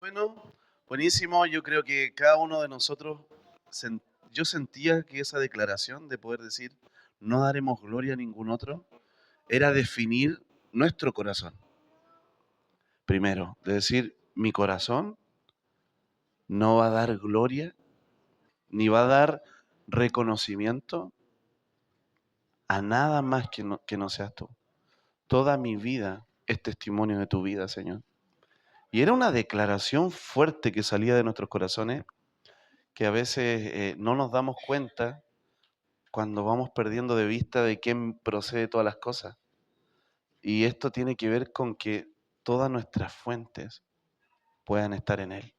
Bueno, buenísimo. Yo creo que cada uno de nosotros, sen- yo sentía que esa declaración de poder decir, no daremos gloria a ningún otro, era definir nuestro corazón. Primero, de decir, mi corazón no va a dar gloria, ni va a dar reconocimiento a nada más que no seas tú. Toda mi vida es testimonio de tu vida, Señor. Y era una declaración fuerte que salía de nuestros corazones, que a veces no nos damos cuenta cuando vamos perdiendo de vista de quién procede todas las cosas. Y esto tiene que ver con que todas nuestras fuentes puedan estar en Él,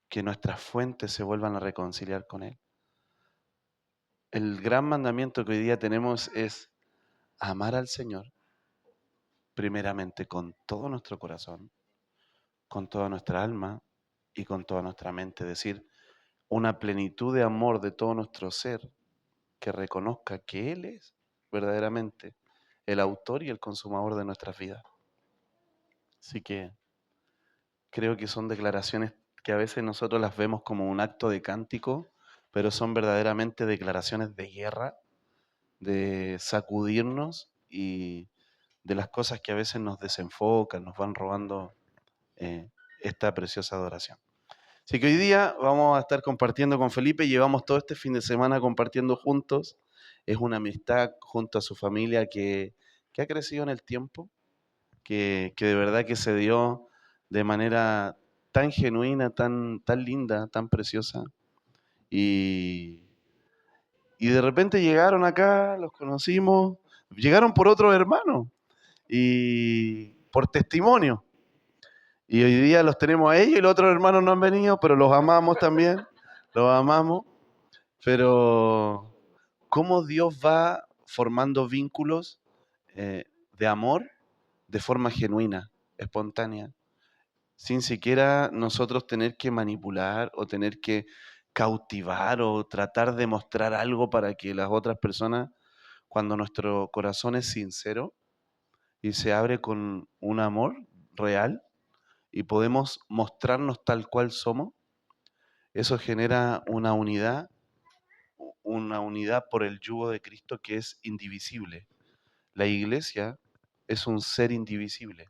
que nuestras fuentes se vuelvan a reconciliar con Él. El gran mandamiento que hoy día tenemos es amar al Señor primeramente con todo nuestro corazón, con toda nuestra alma y con toda nuestra mente. Es decir, una plenitud de amor de todo nuestro ser que reconozca que Él es verdaderamente el autor y el consumador de nuestras vidas. Así que creo que son declaraciones que a veces nosotros las vemos como un acto de cántico, pero son verdaderamente declaraciones de guerra, de sacudirnos y de las cosas que a veces nos desenfocan, nos van robando eh, esta preciosa adoración. Así que hoy día vamos a estar compartiendo con Felipe, llevamos todo este fin de semana compartiendo juntos, es una amistad junto a su familia que ha crecido en el tiempo, que de verdad que se dio de manera tan genuina, tan linda, tan preciosa. Y, y de repente llegaron acá, los conocimos, llegaron por otros hermanos y por testimonio. Y hoy día los tenemos a ellos y los otros hermanos no han venido, pero los amamos también, los amamos. Pero cómo Dios va formando vínculos de amor de forma genuina, espontánea, sin siquiera nosotros tener que manipular o tener que cautivar o tratar de mostrar algo para que las otras personas, cuando nuestro corazón es sincero y se abre con un amor real y podemos mostrarnos tal cual somos, eso genera una unidad por el yugo de Cristo que es indivisible. La iglesia es un ser indivisible.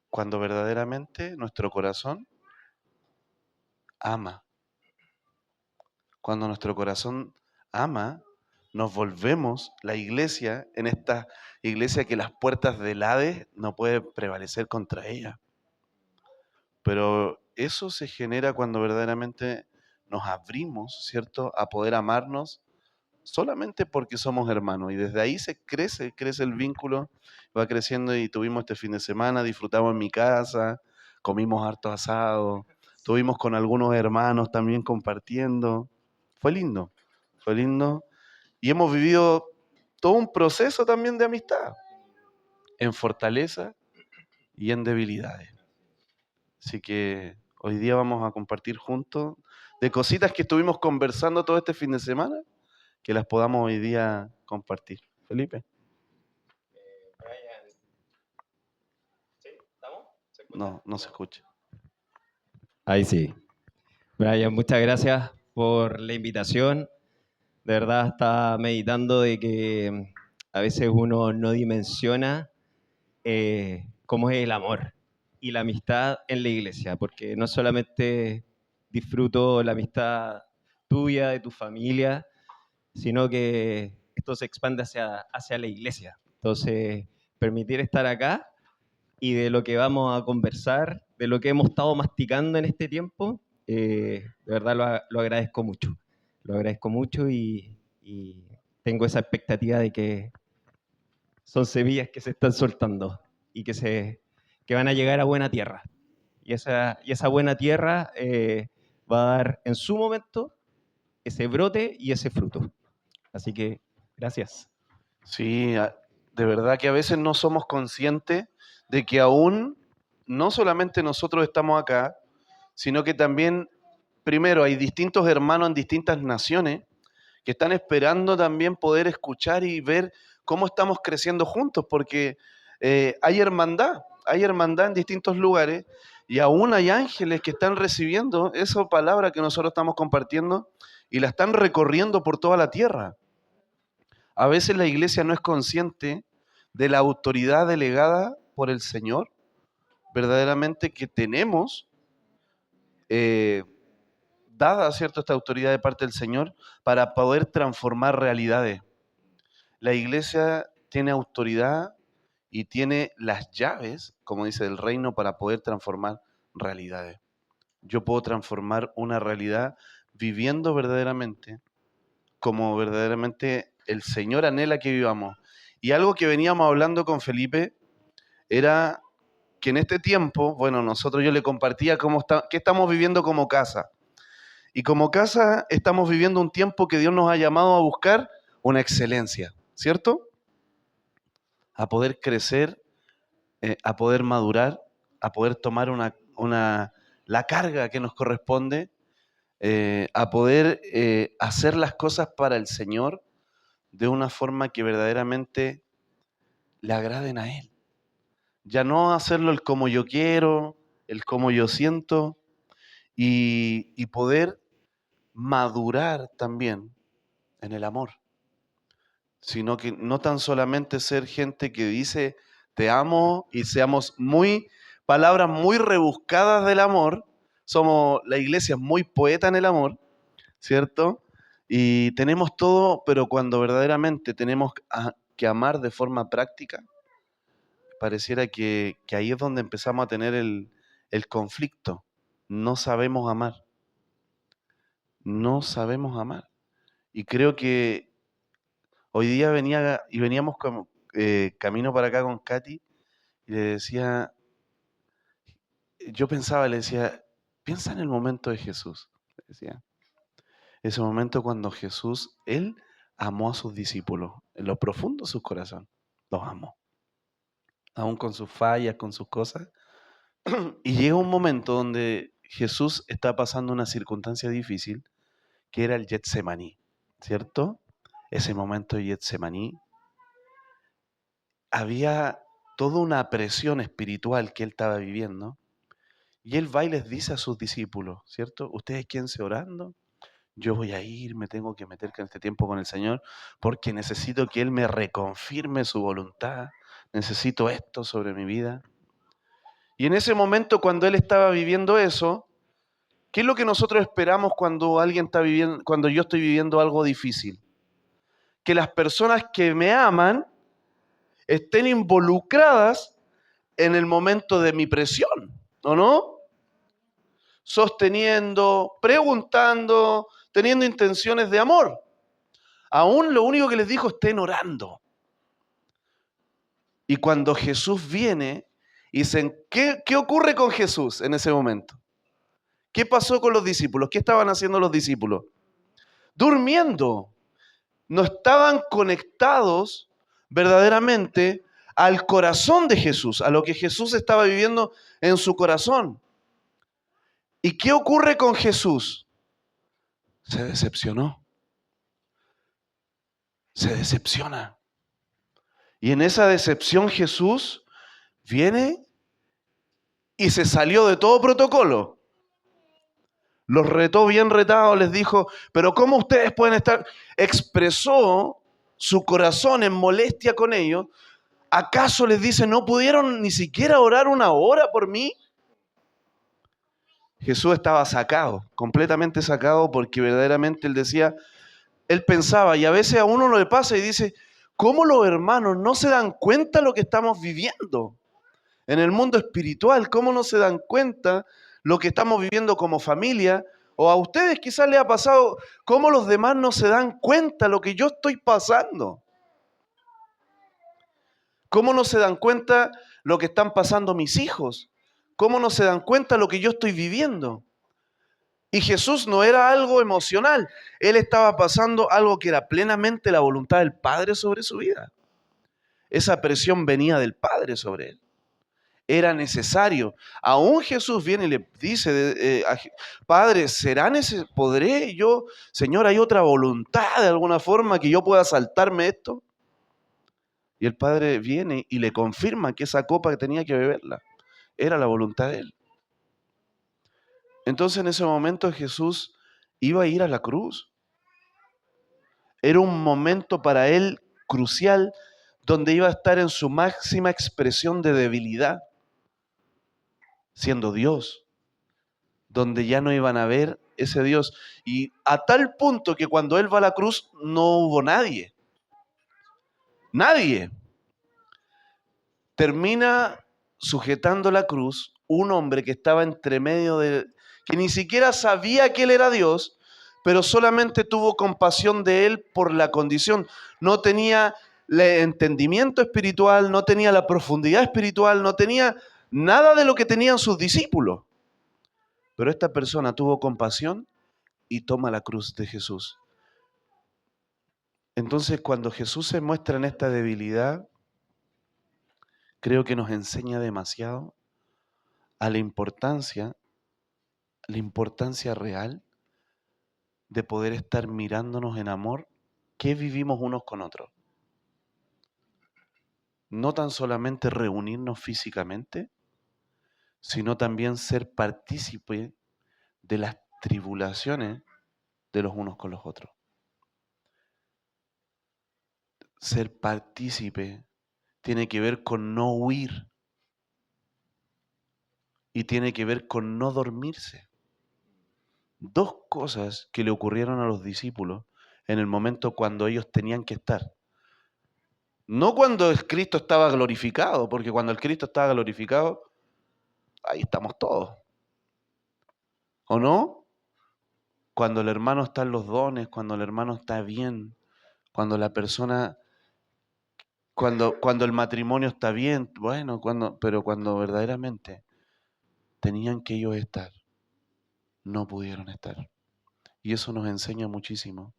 Cuando verdaderamente nuestro corazón ama. Cuando nuestro corazón ama, nos volvemos la iglesia en esta iglesia que las puertas del Hades no pueden prevalecer contra ella. Pero eso se genera cuando verdaderamente nos abrimos, ¿cierto?, a poder amarnos solamente porque somos hermanos. Y desde ahí crece el vínculo, va creciendo y tuvimos este fin de semana, disfrutamos en mi casa, comimos harto asado, estuvimos con algunos hermanos también compartiendo. Fue lindo, fue lindo. Y hemos vivido todo un proceso también de amistad, en fortaleza y en debilidades. Así que hoy día vamos a compartir juntos de cositas que estuvimos conversando todo este fin de semana, que las podamos hoy día compartir. Felipe. No, no se escucha. Ahí sí. Brian, muchas gracias por la invitación. De verdad estaba meditando de que a veces uno no dimensiona cómo es el amor y la amistad en la iglesia, porque no solamente disfruto la amistad tuya, de tu familia, sino que esto se expande hacia la iglesia. Entonces, permitir estar acá y de lo que vamos a conversar, de lo que hemos estado masticando en este tiempo, de verdad lo agradezco mucho. Lo agradezco mucho y tengo esa expectativa de que son semillas que se están soltando y que van a llegar a buena tierra. Y esa buena tierra va a dar en su momento ese brote y ese fruto. Así que gracias. Sí, de verdad que a veces no somos conscientes de que aún no solamente nosotros estamos acá, sino que también, primero, hay distintos hermanos en distintas naciones que están esperando también poder escuchar y ver cómo estamos creciendo juntos, porque hay hermandad en distintos lugares y aún hay ángeles que están recibiendo esa palabra que nosotros estamos compartiendo y la están recorriendo por toda la tierra. A veces la iglesia no es consciente de la autoridad delegada por el Señor, verdaderamente que tenemos dada, ¿cierto?, esta autoridad de parte del Señor para poder transformar realidades. La iglesia tiene autoridad y tiene las llaves, como dice, del reino para poder transformar realidades. Yo puedo transformar una realidad viviendo verdaderamente como verdaderamente el Señor anhela que vivamos. Y algo que veníamos hablando con Felipe era que en este tiempo, bueno, yo le compartía qué estamos viviendo como casa. Y como casa estamos viviendo un tiempo que Dios nos ha llamado a buscar una excelencia, ¿cierto? A poder crecer, a poder madurar, a poder tomar la carga que nos corresponde, a poder hacer las cosas para el Señor de una forma que verdaderamente le agraden a Él. Ya no hacerlo el como yo quiero, el como yo siento, y poder madurar también en el amor, sino que no tan solamente ser gente que dice te amo y seamos palabras muy rebuscadas del amor, la iglesia es muy poeta en el amor, ¿cierto? Y tenemos todo, pero cuando verdaderamente tenemos que amar de forma práctica, pareciera que ahí es donde empezamos a tener el conflicto. No sabemos amar. No sabemos amar. Y creo que hoy día veníamos camino para acá con Katy y le decía, le decía, piensa en el momento de Jesús. Le decía, ese momento cuando Jesús, Él amó a sus discípulos, en lo profundo de su corazón, los amó. Aún con sus fallas, con sus cosas. Y llega un momento donde Jesús está pasando una circunstancia difícil, que era el Getsemaní, ¿cierto? Ese momento de Getsemaní, había toda una presión espiritual que él estaba viviendo, y él va y les dice a sus discípulos, ¿cierto? Ustedes quédense orando, yo voy a ir, me tengo que meter en este tiempo con el Señor, porque necesito que Él me reconfirme su voluntad, necesito esto sobre mi vida. Y en ese momento, cuando él estaba viviendo eso, ¿qué es lo que nosotros esperamos cuando cuando yo estoy viviendo algo difícil? Que las personas que me aman estén involucradas en el momento de mi presión, ¿o no? Sosteniendo, preguntando, teniendo intenciones de amor. Aún lo único que les dijo, estén orando. Y cuando Jesús viene, dicen, ¿qué ocurre con Jesús en ese momento? ¿Qué pasó con los discípulos? ¿Qué estaban haciendo los discípulos? Durmiendo. No estaban conectados verdaderamente al corazón de Jesús, a lo que Jesús estaba viviendo en su corazón. ¿Y qué ocurre con Jesús? Se decepcionó. Se decepciona. Y en esa decepción Jesús viene y se salió de todo protocolo. Los retó bien retados, les dijo, pero ¿cómo ustedes pueden estar? Expresó su corazón en molestia con ellos. ¿Acaso les dice, no pudieron ni siquiera orar una hora por mí? Jesús estaba sacado, completamente sacado, porque verdaderamente él pensaba, y a veces a uno le pasa y dice, ¿cómo los hermanos no se dan cuenta de lo que estamos viviendo en el mundo espiritual? ¿Cómo no se dan cuenta lo que estamos viviendo como familia? O a ustedes quizás les ha pasado, ¿cómo los demás no se dan cuenta de lo que yo estoy pasando? ¿Cómo no se dan cuenta lo que están pasando mis hijos? ¿Cómo no se dan cuenta lo que yo estoy viviendo? Y Jesús no era algo emocional, Él estaba pasando algo que era plenamente la voluntad del Padre sobre su vida. Esa presión venía del Padre sobre Él. Era necesario. Aún Jesús viene y le dice, Padre, ¿podré yo, Señor, hay otra voluntad de alguna forma que yo pueda saltarme esto? Y el Padre viene y le confirma que esa copa que tenía que beberla era la voluntad de Él. Entonces en ese momento Jesús iba a ir a la cruz. Era un momento para Él crucial donde iba a estar en su máxima expresión de debilidad, siendo Dios, donde ya no iban a ver ese Dios. Y a tal punto que cuando Él va a la cruz no hubo nadie. Nadie. Termina sujetando la cruz un hombre que estaba entre medio de... que ni siquiera sabía que Él era Dios, pero solamente tuvo compasión de Él por la condición. No tenía el entendimiento espiritual, no tenía la profundidad espiritual, no tenía nada de lo que tenían sus discípulos. Pero esta persona tuvo compasión y toma la cruz de Jesús. Entonces, cuando Jesús se muestra en esta debilidad, creo que nos enseña demasiado a la importancia real de poder estar mirándonos en amor, que vivimos unos con otros. No tan solamente reunirnos físicamente, sino también ser partícipe de las tribulaciones de los unos con los otros. Ser partícipe tiene que ver con no huir y tiene que ver con no dormirse. Dos cosas que le ocurrieron a los discípulos en el momento cuando ellos tenían que estar. No cuando el Cristo estaba glorificado, porque cuando el Cristo estaba glorificado, ahí estamos todos. ¿O no? Cuando el hermano está en los dones, cuando el hermano está bien, cuando la persona, cuando el matrimonio está bien, bueno, pero cuando verdaderamente tenían que ellos estar, no pudieron estar. Y eso nos enseña muchísimo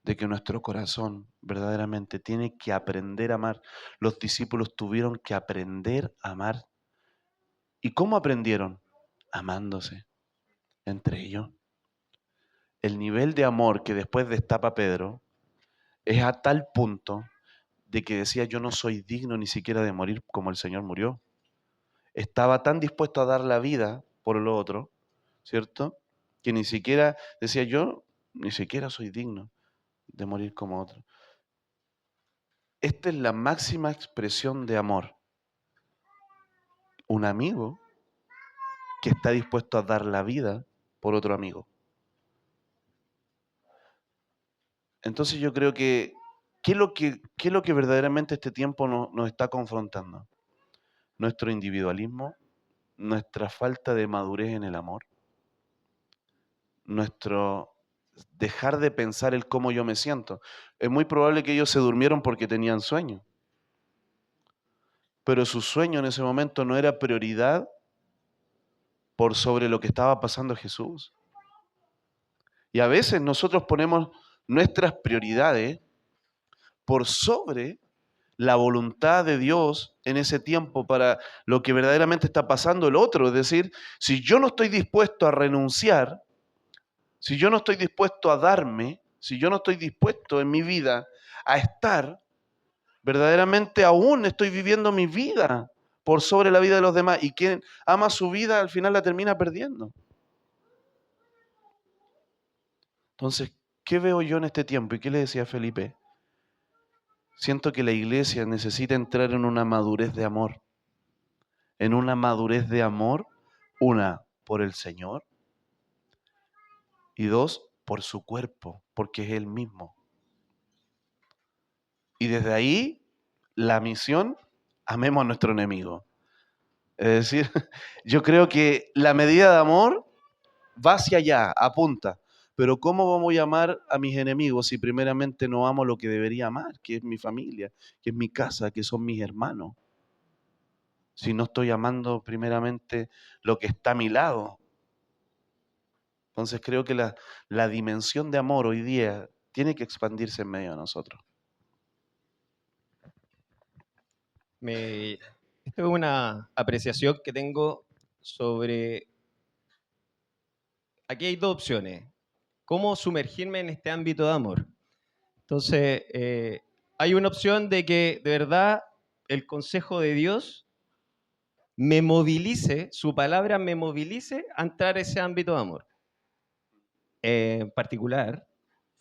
de que nuestro corazón verdaderamente tiene que aprender a amar. Los discípulos tuvieron que aprender a amar. ¿Y cómo aprendieron? Amándose entre ellos. El nivel de amor que después destapa Pedro es a tal punto de que decía: yo no soy digno ni siquiera de morir como el Señor murió. Estaba tan dispuesto a dar la vida por lo otro, ¿cierto? Que ni siquiera decía: yo ni siquiera soy digno de morir como otro. Esta es la máxima expresión de amor. Un amigo que está dispuesto a dar la vida por otro amigo. Entonces yo creo que, ¿qué es lo que verdaderamente este tiempo nos está confrontando? Nuestro individualismo, nuestra falta de madurez en el amor, nuestro dejar de pensar el cómo yo me siento. Es muy probable que ellos se durmieron porque tenían sueño, pero su sueño en ese momento no era prioridad por sobre lo que estaba pasando a Jesús. Y a veces nosotros ponemos nuestras prioridades por sobre la voluntad de Dios en ese tiempo para lo que verdaderamente está pasando el otro. Es decir, si yo no estoy dispuesto a renunciar, si yo no estoy dispuesto a darme, si yo no estoy dispuesto en mi vida a estar, verdaderamente aún estoy viviendo mi vida por sobre la vida de los demás. Y quien ama su vida al final la termina perdiendo. Entonces, ¿qué veo yo en este tiempo? ¿Y qué le decía a Felipe? Siento que la iglesia necesita entrar en una madurez de amor. En una madurez de amor, una, por el Señor, y dos, por su cuerpo, porque es Él mismo. Y desde ahí, la misión, amemos a nuestro enemigo. Es decir, yo creo que la medida de amor va hacia allá, apunta. Pero ¿cómo vamos a llamar a mis enemigos si primeramente no amo lo que debería amar, que es mi familia, que es mi casa, que son mis hermanos? Si no estoy amando primeramente lo que está a mi lado. Entonces creo que la dimensión de amor hoy día tiene que expandirse en medio de nosotros. Esta es una apreciación que tengo sobre... Aquí hay dos opciones. ¿Cómo sumergirme en este ámbito de amor? Entonces, hay una opción de que de verdad el consejo de Dios me movilice, su palabra me movilice a entrar a ese ámbito de amor. En particular,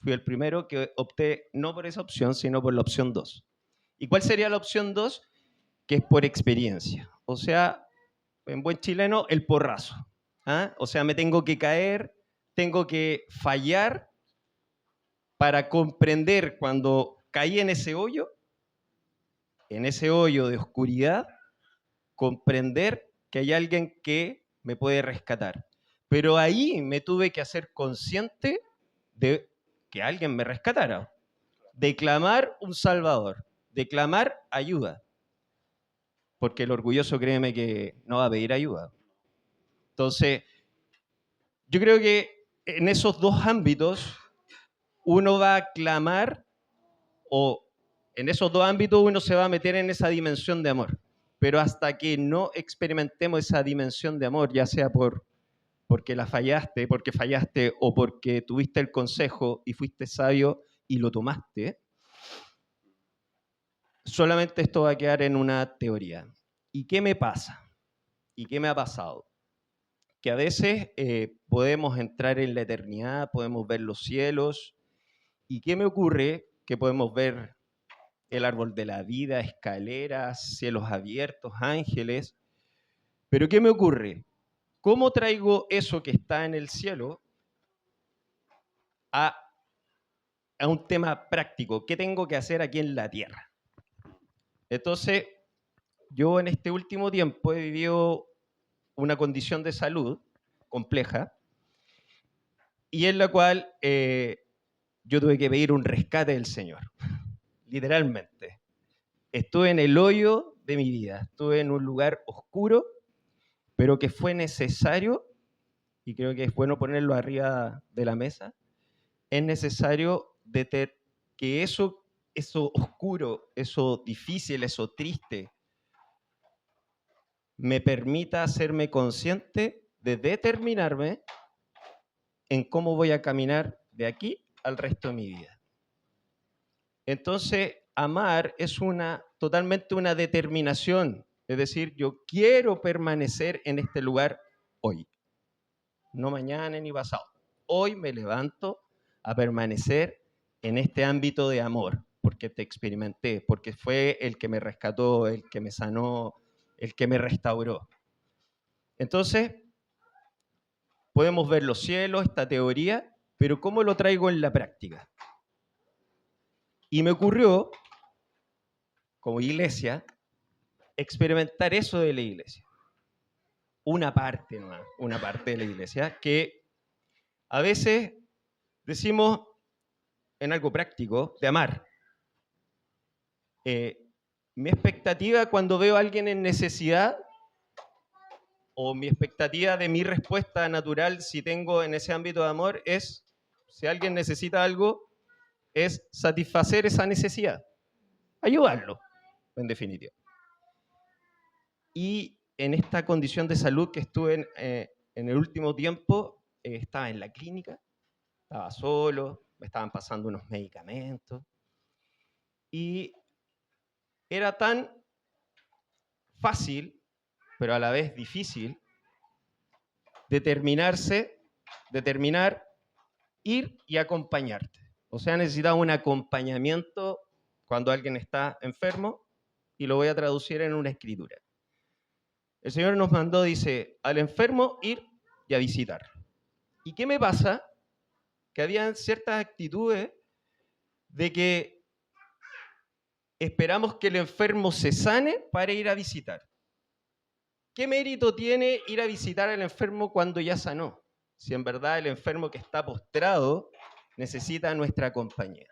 fui el primero que opté no por esa opción, sino por la opción 2. ¿Y cuál sería la opción 2? Que es por experiencia. O sea, en buen chileno, el porrazo. ¿Ah? O sea, me tengo que caer, tengo que fallar para comprender cuando caí en ese hoyo de oscuridad, comprender que hay alguien que me puede rescatar. Pero ahí me tuve que hacer consciente de que alguien me rescatara, de clamar un salvador, de clamar ayuda. Porque el orgulloso, créeme que no va a pedir ayuda. Entonces, yo creo que en esos dos ámbitos uno va a clamar, o en esos dos ámbitos uno se va a meter en esa dimensión de amor. Pero hasta que no experimentemos esa dimensión de amor, ya sea porque fallaste o porque tuviste el consejo y fuiste sabio y lo tomaste, solamente esto va a quedar en una teoría. ¿Y qué me pasa? ¿Y qué me ha pasado? Que a veces podemos entrar en la eternidad, podemos ver los cielos. ¿Y qué me ocurre? Que podemos ver el árbol de la vida, escaleras, cielos abiertos, ángeles. Pero ¿qué me ocurre? ¿Cómo traigo eso que está en el cielo a, a un tema práctico? ¿Qué tengo que hacer aquí en la tierra? Entonces, yo en este último tiempo he vivido una condición de salud compleja y en la cual yo tuve que pedir un rescate del Señor, literalmente. Estuve en el hoyo de mi vida, estuve en un lugar oscuro, pero que fue necesario, y creo que es bueno ponerlo arriba de la mesa, es necesario que eso oscuro, eso difícil, eso triste, me permita hacerme consciente de determinarme en cómo voy a caminar de aquí al resto de mi vida. Entonces, amar es totalmente una determinación. Es decir, yo quiero permanecer en este lugar hoy, no mañana ni pasado. Hoy me levanto a permanecer en este ámbito de amor, porque te experimenté, porque fue el que me rescató, el que me sanó, el que me restauró. Entonces, podemos ver los cielos, esta teoría, pero ¿cómo lo traigo en la práctica? Y me ocurrió, como iglesia, experimentar eso de la iglesia. Una parte nomás, una parte de la iglesia, que a veces decimos en algo práctico, de amar. Mi expectativa cuando veo a alguien en necesidad, o mi expectativa de mi respuesta natural si tengo en ese ámbito de amor es, si alguien necesita algo, es satisfacer esa necesidad, ayudarlo, en definitiva. Y en esta condición de salud que estuve en el último tiempo, estaba en la clínica, estaba solo, me estaban pasando unos medicamentos, y era tan fácil, pero a la vez difícil, determinar, ir y acompañarte. O sea, necesitaba un acompañamiento cuando alguien está enfermo, y lo voy a traducir en una escritura. El Señor nos mandó, dice, al enfermo ir y a visitar. ¿Y qué me pasa? Que había ciertas actitudes de que esperamos que el enfermo se sane para ir a visitar. ¿Qué mérito tiene ir a visitar al enfermo cuando ya sanó? Si en verdad el enfermo que está postrado necesita nuestra compañía.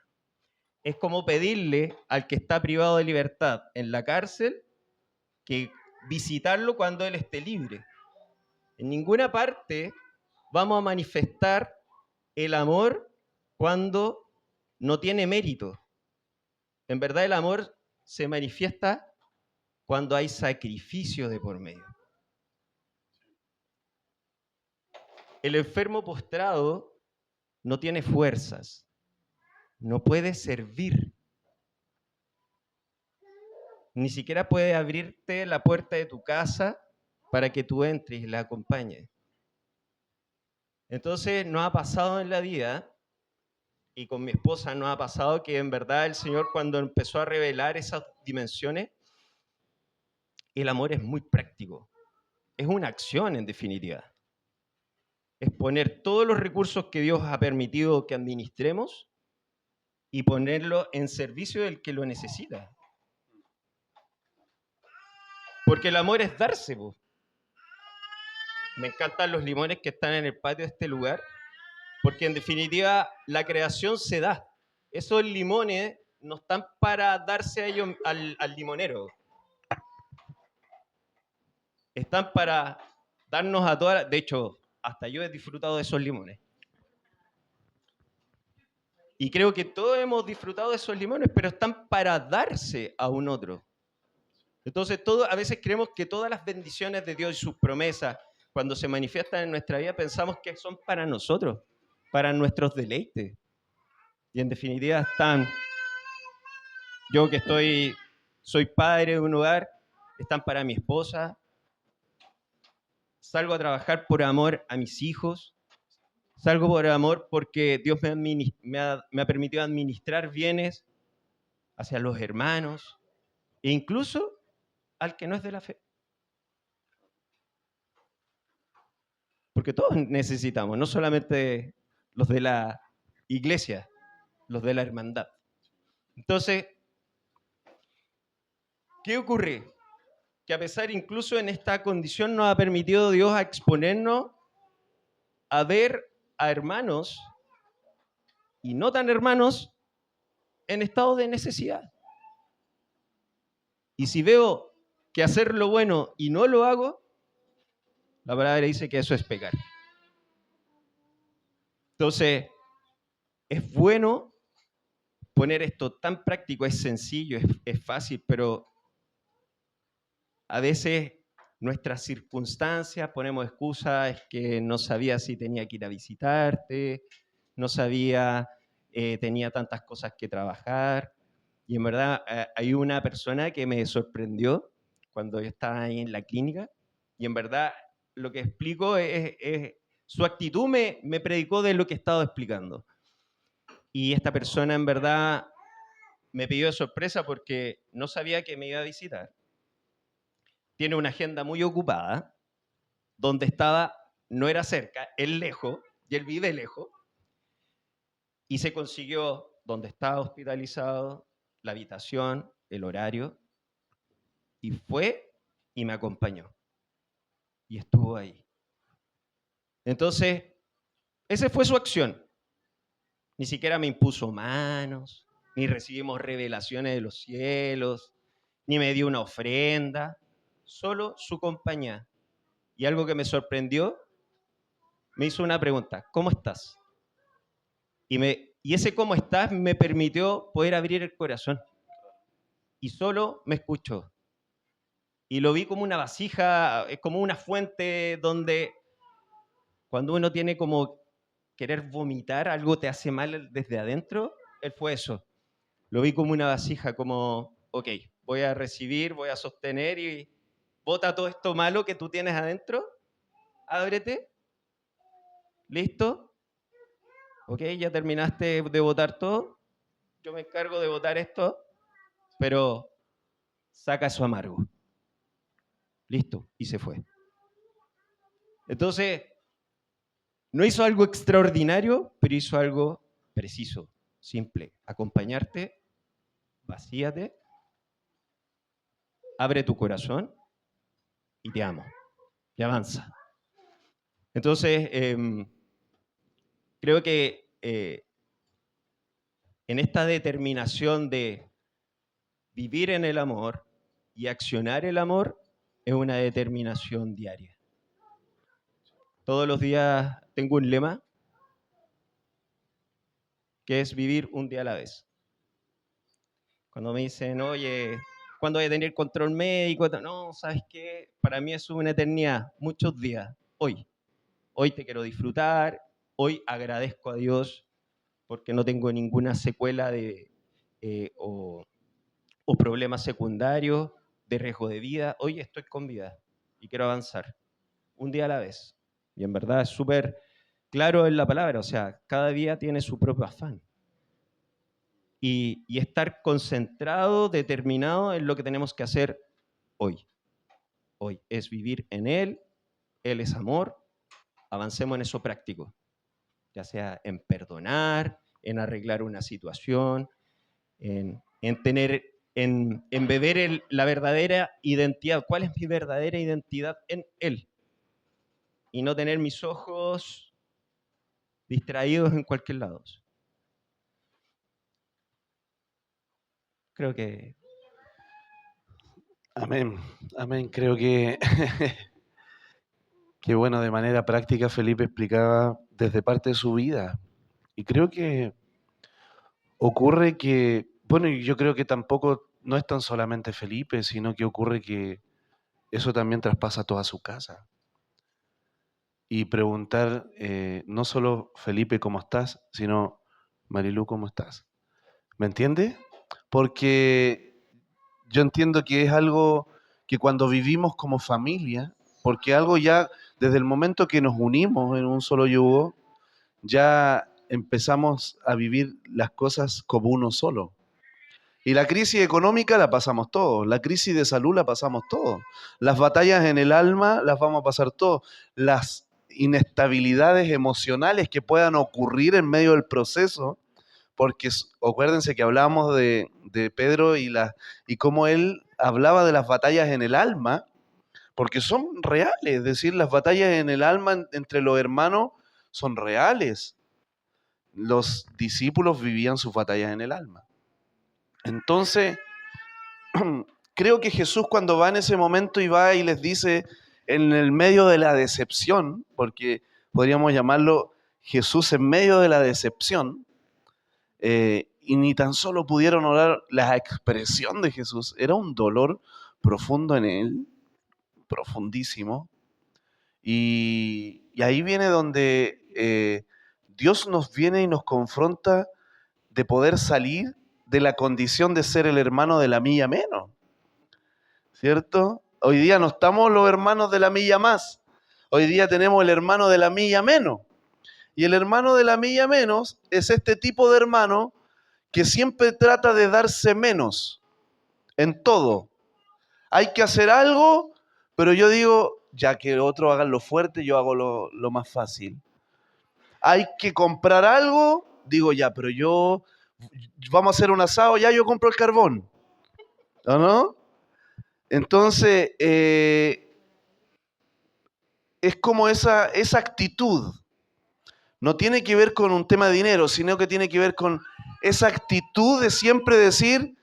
Es como pedirle al que está privado de libertad en la cárcel que visitarlo cuando él esté libre. En ninguna parte vamos a manifestar el amor cuando no tiene mérito. En verdad el amor se manifiesta cuando hay sacrificio de por medio. El enfermo postrado no tiene fuerzas, no puede servir. Ni siquiera puede abrirte la puerta de tu casa para que tú entres y la acompañes. Entonces nos ha pasado en la vida, y con mi esposa nos ha pasado que en verdad el Señor cuando empezó a revelar esas dimensiones, el amor es muy práctico. Es una acción en definitiva. Es poner todos los recursos que Dios ha permitido que administremos y ponerlo en servicio del que lo necesita. Porque el amor es darse. Po. Me encantan los limones que están en el patio de este lugar, porque en definitiva la creación se da. Esos limones no están para darse a ellos, al limonero. Están para darnos a todas. De hecho, hasta yo he disfrutado de esos limones. Y creo que todos hemos disfrutado de esos limones, pero están para darse a un otro. Entonces, a veces creemos que todas las bendiciones de Dios y sus promesas, cuando se manifiestan en nuestra vida, pensamos que son para nosotros, para nuestros deleites. Y en definitiva están, yo que soy padre de un hogar, están para mi esposa, salgo a trabajar por amor a mis hijos, salgo por amor porque Dios me ha permitido administrar bienes hacia los hermanos e incluso al que no es de la fe. Porque todos necesitamos, no solamente los de la iglesia, los de la hermandad. Entonces, ¿qué ocurre? Que a pesar incluso en esta condición nos ha permitido Dios a exponernos a ver a hermanos y no tan hermanos en estado de necesidad. Y si veo que hacer lo bueno y no lo hago, la palabra dice que eso es pecar. Entonces, es bueno poner esto tan práctico, es sencillo, es fácil, pero a veces nuestras circunstancias, ponemos excusas, es que no sabía si tenía que ir a visitarte, no sabía, tenía tantas cosas que trabajar. Y en verdad hay una persona que me sorprendió cuando yo estaba ahí en la clínica, y en verdad lo que explico su actitud me predicó de lo que he estado explicando. Y esta persona en verdad me pidió de sorpresa porque no sabía que me iba a visitar. Tiene una agenda muy ocupada, donde estaba, no era cerca, él lejos, y él vive lejos, y se consiguió donde estaba hospitalizado, la habitación, el horario, y fue y me acompañó. Y estuvo ahí. Entonces, esa fue su acción. Ni siquiera me impuso manos, ni recibimos revelaciones de los cielos, ni me dio una ofrenda, solo su compañía. Y algo que me sorprendió, me hizo una pregunta: ¿cómo estás? Y ese cómo estás me permitió poder abrir el corazón. Y solo me escuchó. Y lo vi como una vasija, como una fuente donde cuando uno tiene como querer vomitar, algo te hace mal desde adentro, él fue eso. Lo vi como una vasija, como, ok, voy a recibir, voy a sostener y bota todo esto malo que tú tienes adentro, ábrete, listo, ok, ya terminaste de botar todo, yo me encargo de botar esto, pero saca eso amargo. Listo, y se fue. Entonces, no hizo algo extraordinario, pero hizo algo preciso, simple. Acompañarte, vacíate, abre tu corazón y te amo. Y avanza. Entonces, creo que en esta determinación de vivir en el amor y accionar el amor es una determinación diaria. Todos los días tengo un lema que es vivir un día a la vez. Cuando me dicen, oye, ¿cuándo voy a tener control médico? No, ¿sabes qué? Para mí es una eternidad, muchos días. Hoy te quiero disfrutar, hoy agradezco a Dios porque no tengo ninguna secuela o o problemas secundarios de riesgo de vida. Hoy estoy con vida y quiero avanzar un día a la vez. Y en verdad es súper claro en la palabra, o sea, cada día tiene su propio afán. Y estar concentrado, determinado en lo que tenemos que hacer hoy. Hoy es vivir en Él es amor, avancemos en eso práctico, ya sea en perdonar, en arreglar una situación, en tener, en beber la verdadera identidad. ¿Cuál es mi verdadera identidad en Él? Y no tener mis ojos distraídos en cualquier lado. Creo que... Amén, amén. Creo que, que bueno, de manera práctica Felipe explicaba desde parte de su vida. Y creo que ocurre que, bueno, y yo creo que tampoco no es tan solamente Felipe, sino que ocurre que eso también traspasa toda su casa. Y preguntar, no solo Felipe, ¿cómo estás? Sino, Marilú, ¿cómo estás? ¿Me entiende? Porque yo entiendo que es algo que cuando vivimos como familia, porque algo ya desde el momento que nos unimos en un solo yugo, ya empezamos a vivir las cosas como uno solo. Y la crisis económica la pasamos todos, la crisis de salud la pasamos todos, las batallas en el alma las vamos a pasar todos, las inestabilidades emocionales que puedan ocurrir en medio del proceso, porque acuérdense que hablábamos de Pedro y cómo él hablaba de las batallas en el alma, porque son reales, es decir, las batallas en el alma entre los hermanos son reales. Los discípulos vivían sus batallas en el alma. Entonces, creo que Jesús cuando va en ese momento y va y les dice en el medio de la decepción, porque podríamos llamarlo Jesús en medio de la decepción, y ni tan solo pudieron orar la expresión de Jesús, era un dolor profundo en él, profundísimo, y ahí viene donde Dios nos viene y nos confronta de poder salir de la condición de ser el hermano de la milla menos, ¿cierto? Hoy día no estamos los hermanos de la milla más, hoy día tenemos el hermano de la milla menos, y el hermano de la milla menos es este tipo de hermano que siempre trata de darse menos en todo. Hay que hacer algo, pero yo digo, ya que otros hagan lo fuerte, yo hago lo más fácil. Hay que comprar algo, digo ya, pero vamos a hacer un asado, ya yo compro el carbón. ¿O no? Entonces, es como esa actitud. No tiene que ver con un tema de dinero, sino que tiene que ver con esa actitud de siempre decir,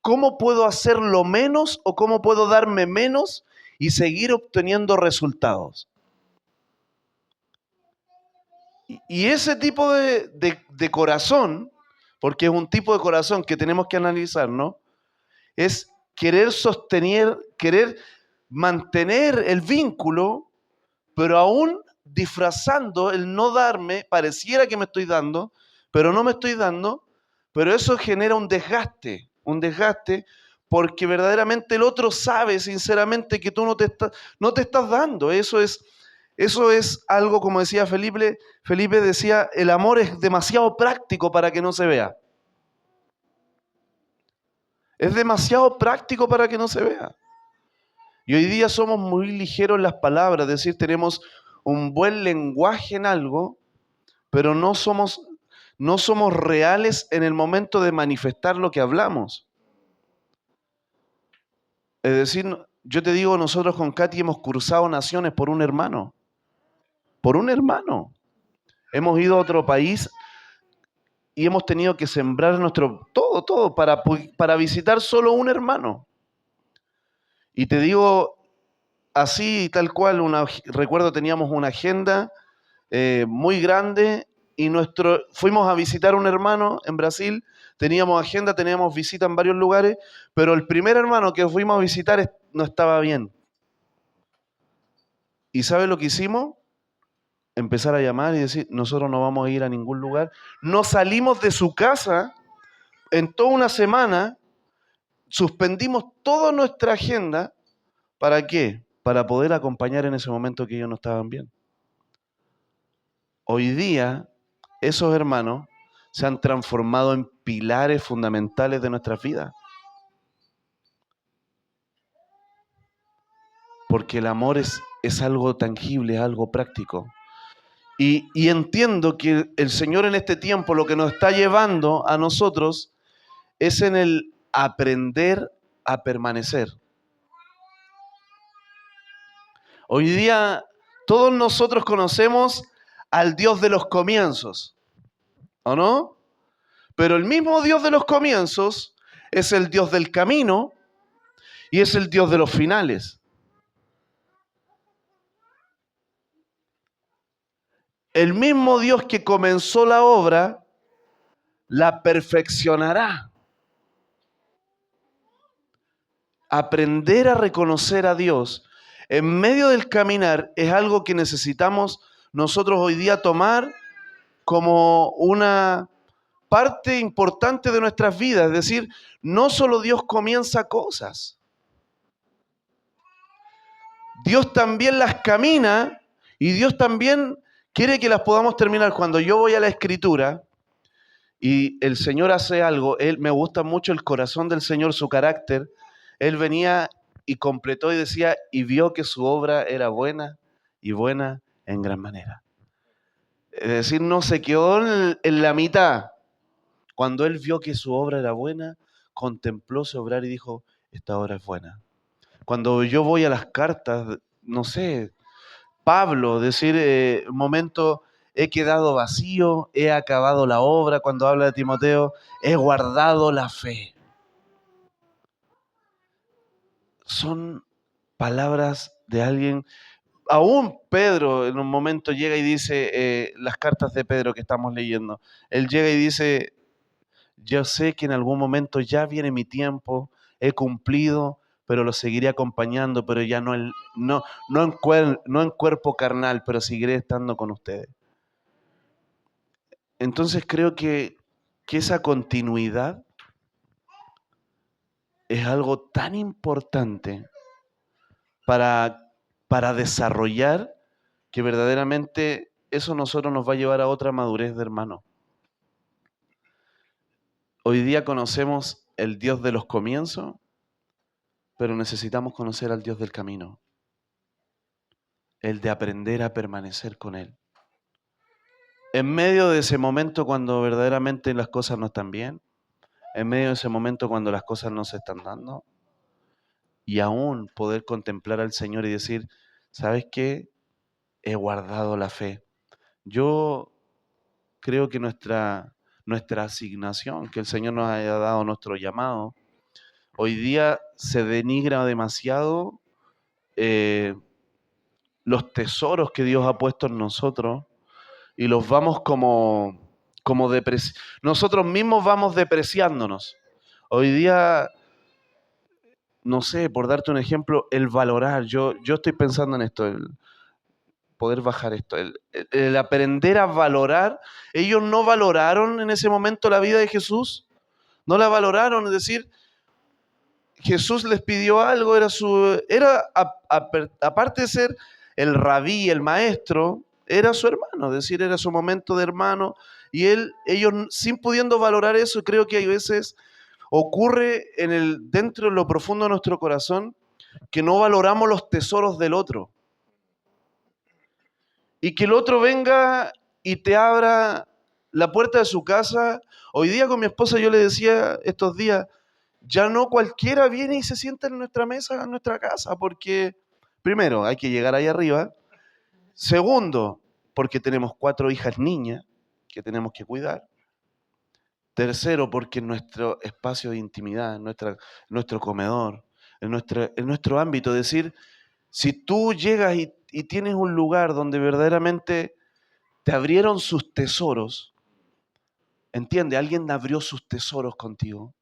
¿cómo puedo hacerlo menos o cómo puedo darme menos y seguir obteniendo resultados? Y ese tipo de corazón, porque es un tipo de corazón que tenemos que analizar, ¿no? Es querer sostener, querer mantener el vínculo, pero aún disfrazando el no darme, pareciera que me estoy dando, pero no me estoy dando, pero eso genera un desgaste porque verdaderamente el otro sabe sinceramente que tú no te estás dando. Eso es algo, como decía Felipe decía, el amor es demasiado práctico para que no se vea. Es demasiado práctico para que no se vea. Y hoy día somos muy ligeros en las palabras, es decir, tenemos un buen lenguaje en algo, pero no somos reales en el momento de manifestar lo que hablamos. Es decir, yo te digo, nosotros con Katy hemos cruzado naciones por un hermano. Por un hermano. Hemos ido a otro país y hemos tenido que sembrar todo para visitar solo un hermano. Y te digo así, tal cual, recuerdo teníamos una agenda muy grande y fuimos a visitar a un hermano en Brasil, teníamos agenda, teníamos visita en varios lugares, pero el primer hermano que fuimos a visitar no estaba bien. ¿Y sabe lo que hicimos? Empezar a llamar y decir, nosotros no vamos a ir a ningún lugar. No salimos de su casa en toda una semana suspendimos toda nuestra agenda. ¿Para qué? Para poder acompañar en ese momento que ellos no estaban bien. Hoy día, esos hermanos se han transformado en pilares fundamentales de nuestras vidas. Porque el amor es algo tangible, es algo práctico. Y entiendo que el Señor en este tiempo lo que nos está llevando a nosotros es en el aprender a permanecer. Hoy día todos nosotros conocemos al Dios de los comienzos, ¿o no? Pero el mismo Dios de los comienzos es el Dios del camino y es el Dios de los finales. El mismo Dios que comenzó la obra, la perfeccionará. Aprender a reconocer a Dios en medio del caminar es algo que necesitamos nosotros hoy día tomar como una parte importante de nuestras vidas. Es decir, no solo Dios comienza cosas, Dios también las camina y Dios también quiere que las podamos terminar. Cuando yo voy a la Escritura y el Señor hace algo, me gusta mucho el corazón del Señor, su carácter. Él venía y completó y decía, y vio que su obra era buena y buena en gran manera. Es decir, no se quedó en la mitad. Cuando Él vio que su obra era buena, contempló su obrar y dijo, esta obra es buena. Cuando yo voy a las cartas, no sé, Pablo, decir, momento, he quedado vacío, he acabado la obra. Cuando habla de Timoteo, he guardado la fe. Son palabras de alguien. Aún Pedro en un momento llega y dice, las cartas de Pedro que estamos leyendo, él llega y dice, yo sé que en algún momento ya viene mi tiempo, he cumplido, pero lo seguiré acompañando, pero ya no en cuerpo carnal, pero seguiré estando con ustedes. Entonces creo que esa continuidad es algo tan importante para desarrollar que verdaderamente eso a nosotros nos va a llevar a otra madurez de hermano. Hoy día conocemos el Dios de los comienzos, pero necesitamos conocer al Dios del camino. El de aprender a permanecer con Él. En medio de ese momento cuando verdaderamente las cosas no están bien, en medio de ese momento cuando las cosas no se están dando, y aún poder contemplar al Señor y decir, ¿sabes qué? He guardado la fe. Yo creo que nuestra asignación, que el Señor nos haya dado nuestro llamado, hoy día se denigra demasiado los tesoros que Dios ha puesto en nosotros y los vamos nosotros mismos vamos depreciándonos. Hoy día, no sé, por darte un ejemplo, el valorar, yo estoy pensando en esto, el poder bajar esto, el aprender a valorar. Ellos no valoraron en ese momento la vida de Jesús, no la valoraron, es decir, Jesús les pidió algo, aparte de ser el rabí, el maestro, era su hermano, es decir, era su momento de hermano, y ellos sin pudiendo valorar eso, creo que hay veces ocurre dentro de lo profundo de nuestro corazón que no valoramos los tesoros del otro. Y que el otro venga y te abra la puerta de su casa. Hoy día con mi esposa yo le decía estos días, ya no cualquiera viene y se sienta en nuestra mesa, en nuestra casa, porque primero hay que llegar ahí arriba. Segundo, porque tenemos 4 hijas niñas que tenemos que cuidar. Tercero, porque en nuestro espacio de intimidad, en nuestro comedor, en nuestro ámbito, es decir, si tú llegas y tienes un lugar donde verdaderamente te abrieron sus tesoros, entiende, alguien abrió sus tesoros contigo,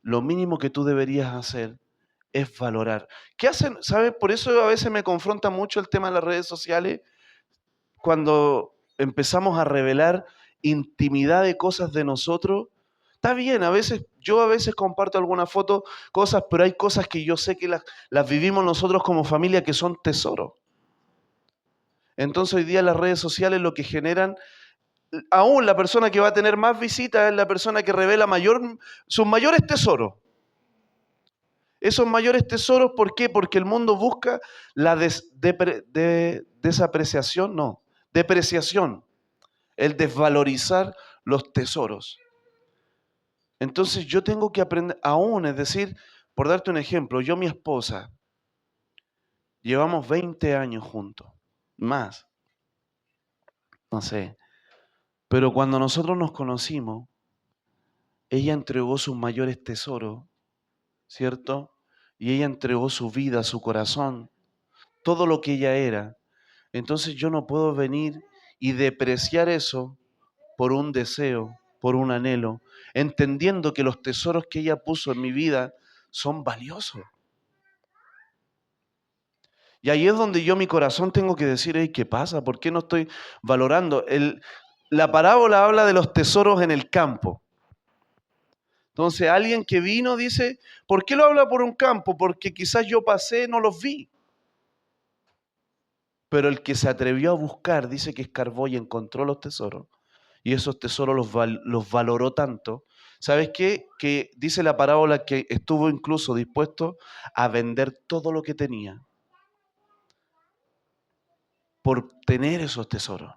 lo mínimo que tú deberías hacer es valorar. ¿Qué hacen? ¿Sabes? Por eso a veces me confronta mucho el tema de las redes sociales, cuando empezamos a revelar intimidad de cosas de nosotros. Está bien, a veces Yo a veces comparto alguna foto, cosas, pero hay cosas que yo sé que las vivimos nosotros como familia que son tesoros. Entonces hoy día las redes sociales lo que generan, aún la persona que va a tener más visitas es la persona que revela sus mayores tesoros. Esos mayores tesoros, ¿por qué? Porque el mundo busca la depreciación, el desvalorizar los tesoros. Entonces yo tengo que aprender, aún, es decir, por darte un ejemplo, yo y mi esposa llevamos 20 años juntos, más, no sé, pero cuando nosotros nos conocimos, ella entregó sus mayores tesoros, ¿cierto? Y ella entregó su vida, su corazón, todo lo que ella era. Entonces yo no puedo venir y depreciar eso por un deseo, por un anhelo, entendiendo que los tesoros que ella puso en mi vida son valiosos. Y ahí es donde yo mi corazón tengo que decir, hey, ¿qué pasa? ¿Por qué no estoy valorando? La parábola habla de los tesoros en el campo. Entonces alguien que vino dice, ¿por qué lo habla por un campo? Porque quizás yo pasé, no los vi. Pero el que se atrevió a buscar dice que escarbó y encontró los tesoros. Y esos tesoros los valoró tanto. ¿Sabes qué? Que dice la parábola que estuvo incluso dispuesto a vender todo lo que tenía por tener esos tesoros.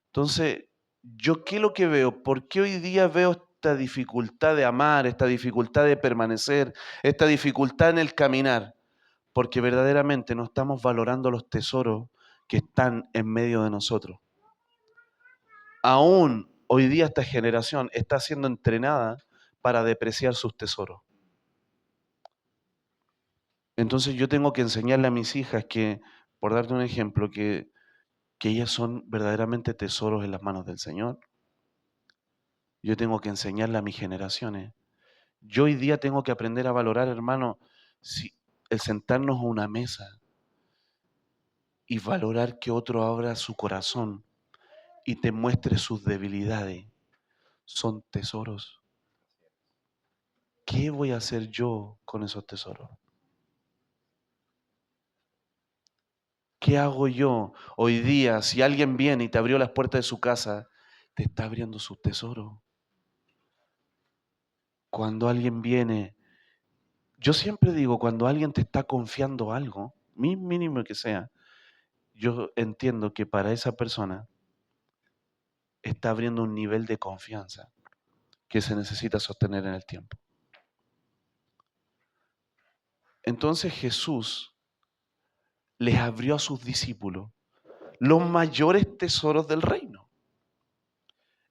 Entonces, ¿yo qué es lo que veo? ¿Por qué hoy día veo esta dificultad de amar, esta dificultad de permanecer, esta dificultad en el caminar? Porque verdaderamente no estamos valorando los tesoros que están en medio de nosotros. Aún hoy día esta generación está siendo entrenada para depreciar sus tesoros. Entonces yo tengo que enseñarle a mis hijas que, por darte un ejemplo, que ellas son verdaderamente tesoros en las manos del Señor. Yo tengo que enseñarle a mis generaciones. Yo hoy día tengo que aprender a valorar, hermano, el sentarnos a una mesa y valorar que otro abra su corazón y te muestre sus debilidades. Son tesoros. ¿Qué voy a hacer yo con esos tesoros? ¿Qué hago yo hoy día si alguien viene y te abrió las puertas de su casa? Te está abriendo sus tesoros. Cuando alguien viene, yo siempre digo, cuando alguien te está confiando algo, mínimo que sea, yo entiendo que para esa persona está abriendo un nivel de confianza que se necesita sostener en el tiempo. Entonces Jesús les abrió a sus discípulos los mayores tesoros del reino.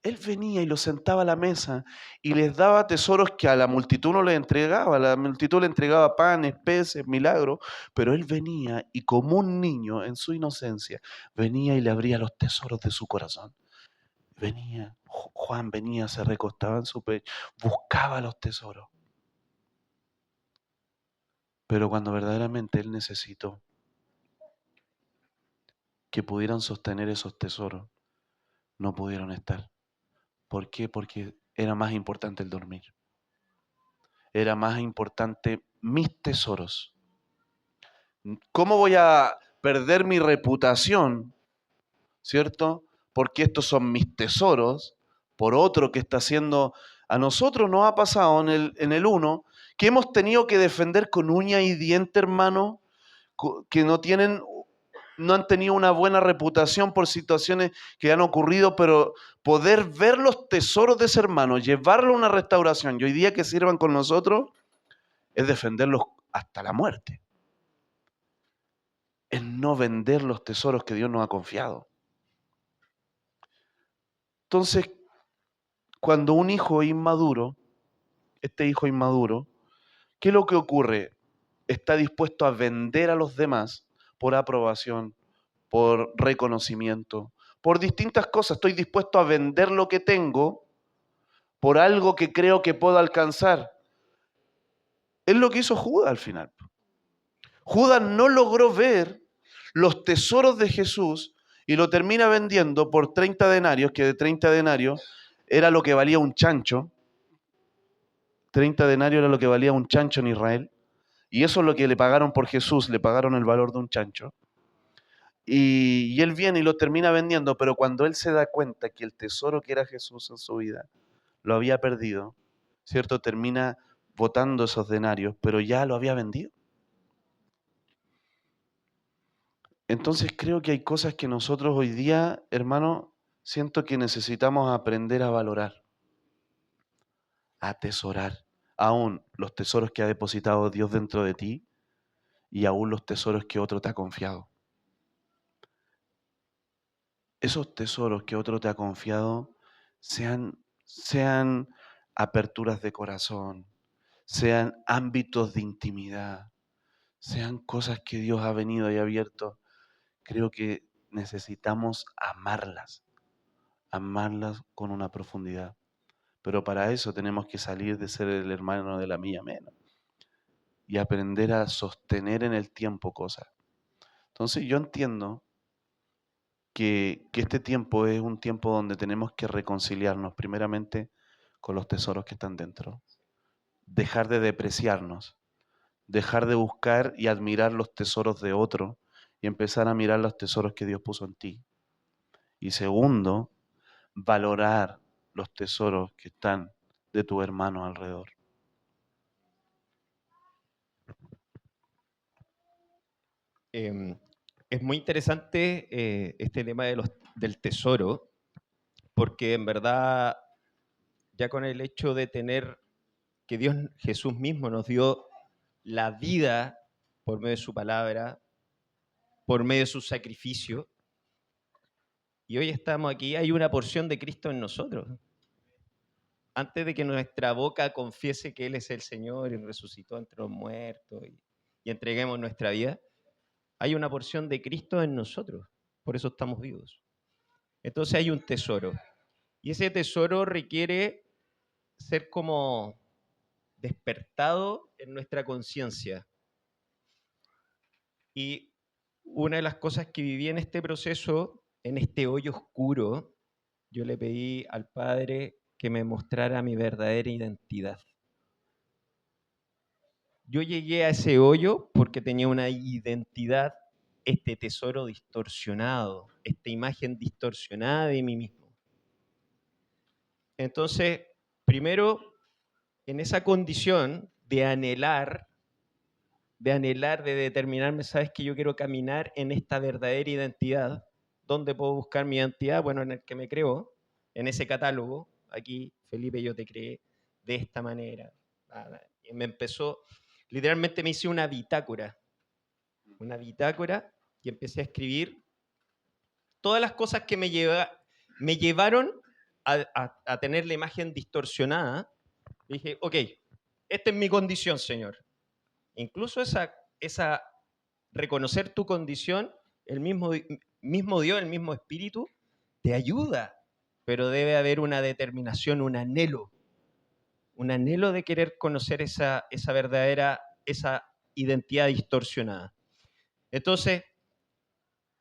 Él venía y los sentaba a la mesa y les daba tesoros que a la multitud no le entregaba. A la multitud le entregaba panes, peces, milagros, pero él venía y como un niño en su inocencia, venía y le abría los tesoros de su corazón. Venía, Juan venía, se recostaba en su pecho, buscaba los tesoros. Pero cuando verdaderamente él necesitó que pudieran sostener esos tesoros, no pudieron estar. ¿Por qué? Porque era más importante el dormir. Era más importante mis tesoros. ¿Cómo voy a perder mi reputación, cierto? Porque estos son mis tesoros, por otro que está haciendo. A nosotros nos ha pasado en el uno que hemos tenido que defender con uña y diente, hermano, que no han tenido una buena reputación por situaciones que han ocurrido, pero poder ver los tesoros de ese hermano, llevarlo a una restauración y hoy día que sirvan con nosotros, es defenderlos hasta la muerte. Es no vender los tesoros que Dios nos ha confiado. Entonces, cuando un hijo inmaduro, este hijo inmaduro, ¿qué es lo que ocurre? Está dispuesto a vender a los demás por aprobación, por reconocimiento, por distintas cosas. Estoy dispuesto a vender lo que tengo por algo que creo que puedo alcanzar. Es lo que hizo Judas al final. Judas no logró ver los tesoros de Jesús y lo termina vendiendo por 30 denarios, que de 30 denarios era lo que valía un chancho. 30 denarios era lo que valía un chancho en Israel. Y eso es lo que le pagaron por Jesús, le pagaron el valor de un chancho. Y él viene y lo termina vendiendo, pero cuando él se da cuenta que el tesoro que era Jesús en su vida lo había perdido, ¿cierto? Termina botando esos denarios, pero ya lo había vendido. Entonces creo que hay cosas que nosotros hoy día, hermano, siento que necesitamos aprender a valorar, a atesorar, aún los tesoros que ha depositado Dios dentro de ti y aún los tesoros que otro te ha confiado. Esos tesoros que otro te ha confiado sean aperturas de corazón, sean ámbitos de intimidad, sean cosas que Dios ha venido y abierto. Creo que necesitamos amarlas con una profundidad. Pero para eso tenemos que salir de ser el hermano de la milla menos y aprender a sostener en el tiempo cosas. Entonces yo entiendo que este tiempo es un tiempo donde tenemos que reconciliarnos primeramente con los tesoros que están dentro, dejar de depreciarnos, dejar de buscar y admirar los tesoros de otro y empezar a mirar los tesoros que Dios puso en ti. Y segundo, valorar los tesoros que están de tu hermano alrededor. Es muy interesante este tema del tesoro, porque en verdad ya con el hecho de tener que Dios Jesús mismo nos dio la vida por medio de su palabra, por medio de su sacrificio, y hoy estamos aquí, hay una porción de Cristo en nosotros. Antes de que nuestra boca confiese que Él es el Señor y resucitó entre los muertos y entreguemos nuestra vida, hay una porción de Cristo en nosotros, por eso estamos vivos. Entonces hay un tesoro, y ese tesoro requiere ser como despertado en nuestra conciencia. Y una de las cosas que viví en este proceso, en este hoyo oscuro, yo le pedí al Padre que me mostrara mi verdadera identidad. Yo llegué a ese hoyo porque tenía una identidad, este tesoro distorsionado, esta imagen distorsionada de mí mismo. Entonces, primero, en esa condición de anhelar, de determinarme, sabes que yo quiero caminar en esta verdadera identidad. ¿Dónde puedo buscar mi identidad? Bueno, en el que me creó, en ese catálogo. Aquí, Felipe, yo te creé de esta manera. Y me empezó, literalmente me hice una bitácora y empecé a escribir todas las cosas que me llevaron a tener la imagen distorsionada. Y dije, ok, esta es mi condición, Señor. Incluso esa reconocer tu condición, el mismo Dios, el mismo Espíritu, te ayuda, pero debe haber una determinación, un anhelo de querer conocer esa verdadera, esa identidad distorsionada. Entonces,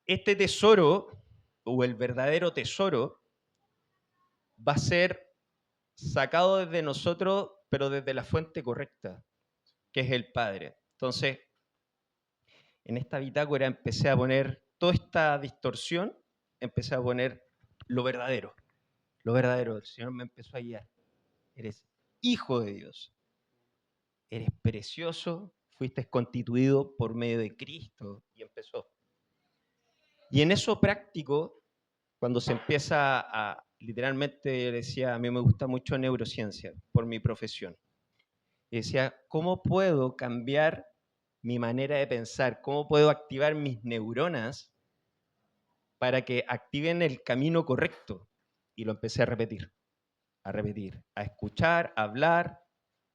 este tesoro, o el verdadero tesoro, va a ser sacado desde nosotros, pero desde la fuente correcta, que es el Padre. Entonces, en esta bitácora empecé a poner toda esta distorsión, empecé a poner lo verdadero. Lo verdadero. El Señor me empezó a guiar. Eres hijo de Dios. Eres precioso. Fuiste constituido por medio de Cristo. Y empezó. Y en eso práctico, cuando se empieza a, literalmente decía, a mí me gusta mucho neurociencia por mi profesión. Y decía, ¿cómo puedo cambiar mi manera de pensar? ¿Cómo puedo activar mis neuronas para que activen el camino correcto? Y lo empecé a repetir, a escuchar, a hablar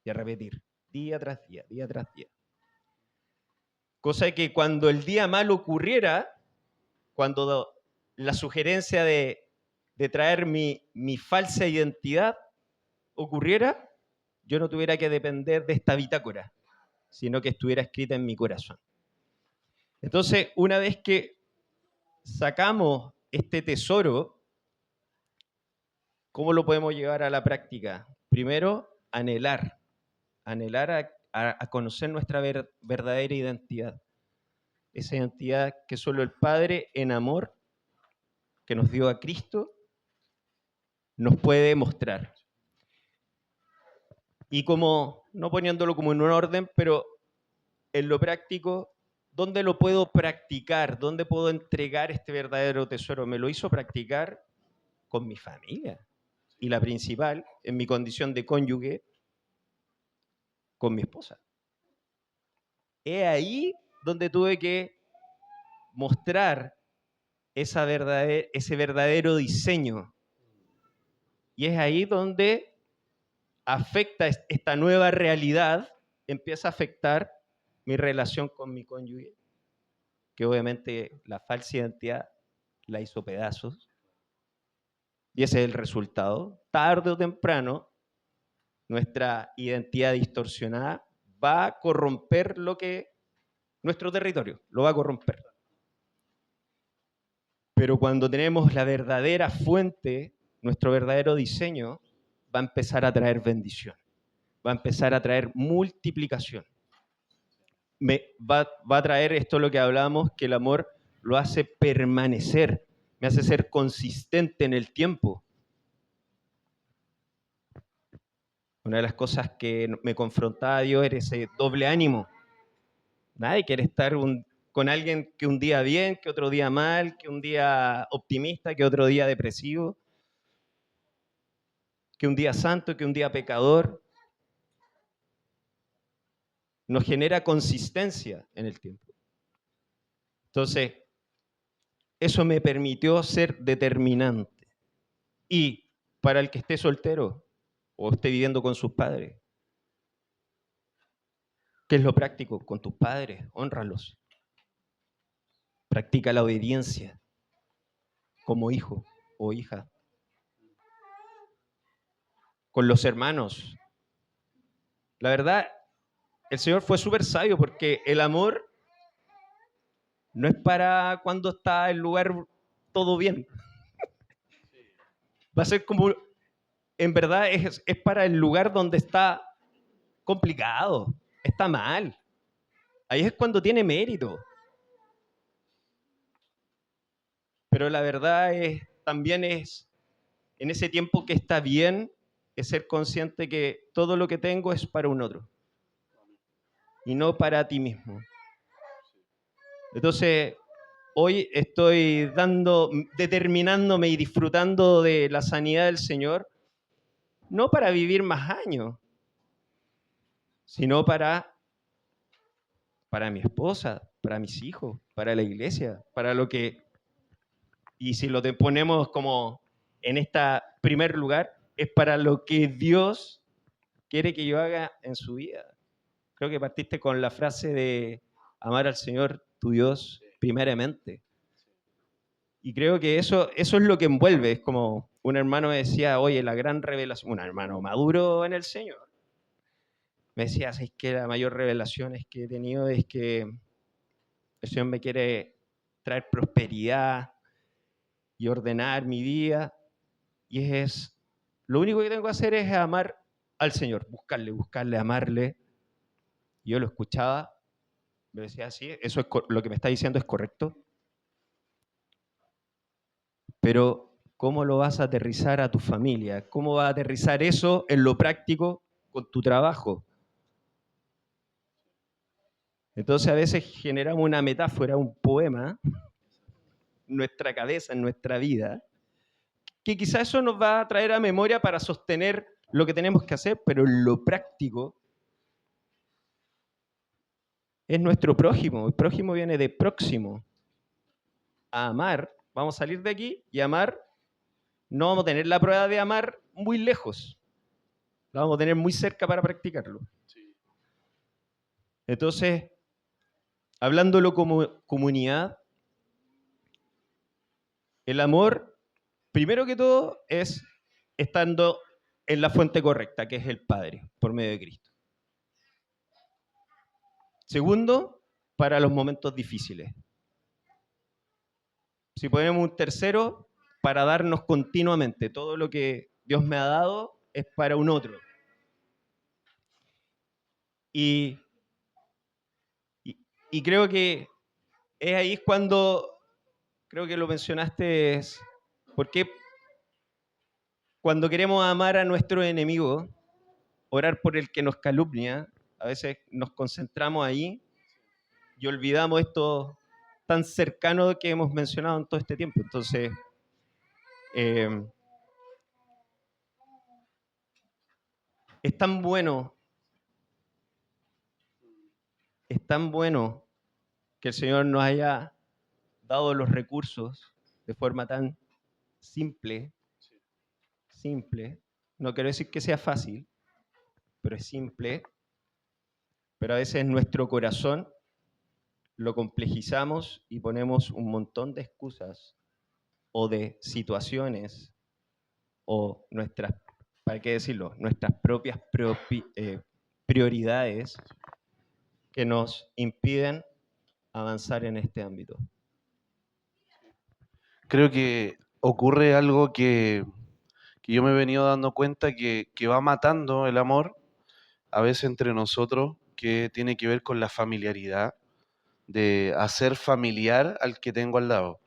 y a repetir, día tras día, día tras día. Cosa que cuando el día malo ocurriera, cuando la sugerencia de traer mi falsa identidad ocurriera, yo no tuviera que depender de esta bitácora, sino que estuviera escrita en mi corazón. Entonces, una vez que sacamos este tesoro, ¿cómo lo podemos llevar a la práctica? Primero, anhelar. anhelar a conocer nuestra verdadera identidad. Esa identidad que solo el Padre en amor, que nos dio a Cristo, nos puede mostrar. Y como, no poniéndolo como en un orden, pero en lo práctico, ¿dónde lo puedo practicar? ¿Dónde puedo entregar este verdadero tesoro? Me lo hizo practicar con mi familia. Y la principal, en mi condición de cónyuge, con mi esposa. Es ahí donde tuve que mostrar ese verdadero diseño. Y es ahí donde afecta esta nueva realidad, empieza a afectar mi relación con mi cónyuge, que obviamente la falsa identidad la hizo pedazos. Y ese es el resultado. Tarde o temprano, nuestra identidad distorsionada va a corromper nuestro territorio, lo va a corromper. Pero cuando tenemos la verdadera fuente, nuestro verdadero diseño, va a empezar a traer bendición, va a empezar a traer multiplicación. Va a traer esto lo que hablamos, que el amor lo hace permanecer, me hace ser consistente en el tiempo. Una de las cosas que me confrontaba Dios era ese doble ánimo. Nadie quiere estar con alguien que un día bien, que otro día mal, que un día optimista, que otro día depresivo, que un día santo, que un día pecador. Nos genera consistencia en el tiempo. Entonces, eso me permitió ser determinante. Y para el que esté soltero o esté viviendo con sus padres, ¿qué es lo práctico? Con tus padres, hónralos. Practica la obediencia como hijo o hija. Con los hermanos. La verdad, el Señor fue súper sabio porque el amor no es para cuando está el lugar todo bien. Va a ser como, en verdad, es para el lugar donde está complicado, está mal. Ahí es cuando tiene mérito. Pero la verdad también es, en ese tiempo que está bien, es ser consciente que todo lo que tengo es para un otro y no para ti mismo. Entonces, hoy estoy determinándome y disfrutando de la sanidad del Señor, no para vivir más años, sino para mi esposa, para mis hijos, para la iglesia, para lo que... Y si lo ponemos como en este primer lugar, es para lo que Dios quiere que yo haga en su vida. Creo que partiste con la frase de amar al Señor, tu Dios, primeramente. Y creo que eso es lo que envuelve. Es como un hermano me decía, oye, la gran revelación, un hermano maduro en el Señor, me decía, es que la mayor revelación que he tenido es que el Señor me quiere traer prosperidad y ordenar mi vida. Y lo único que tengo que hacer es amar al Señor, buscarle, amarle. Y yo lo escuchaba, me decía, sí, eso es lo que me está diciendo es correcto. Pero, ¿cómo lo vas a aterrizar a tu familia? ¿Cómo vas a aterrizar eso en lo práctico con tu trabajo? Entonces, a veces generamos una metáfora, un poema, en nuestra cabeza, en nuestra vida, que quizás eso nos va a traer a memoria para sostener lo que tenemos que hacer, pero en lo práctico es nuestro prójimo. El prójimo viene de próximo. A amar, vamos a salir de aquí y amar, no vamos a tener la prueba de amar muy lejos. La vamos a tener muy cerca para practicarlo. Entonces, hablándolo como comunidad, el amor, primero que todo, es estando en la fuente correcta, que es el Padre, por medio de Cristo. Segundo, para los momentos difíciles. Si ponemos un tercero, para darnos continuamente. Todo lo que Dios me ha dado es para un otro. Y, y creo que es ahí cuando, creo que lo mencionaste, es porque cuando queremos amar a nuestro enemigo, orar por el que nos calumnia, a veces nos concentramos ahí y olvidamos esto tan cercano que hemos mencionado en todo este tiempo. Entonces, eh, es tan bueno, es tan bueno que el Señor nos haya dado los recursos de forma tan simple, simple. No quiero decir que sea fácil, pero es simple. Pero a veces en nuestro corazón lo complejizamos y ponemos un montón de excusas o de situaciones o nuestras, ¿para qué decirlo? Nuestras propias prioridades que nos impiden avanzar en este ámbito. Creo que ocurre algo que yo me he venido dando cuenta que va matando el amor, a veces entre nosotros, que tiene que ver con la familiaridad, de hacer familiar al que tengo al lado.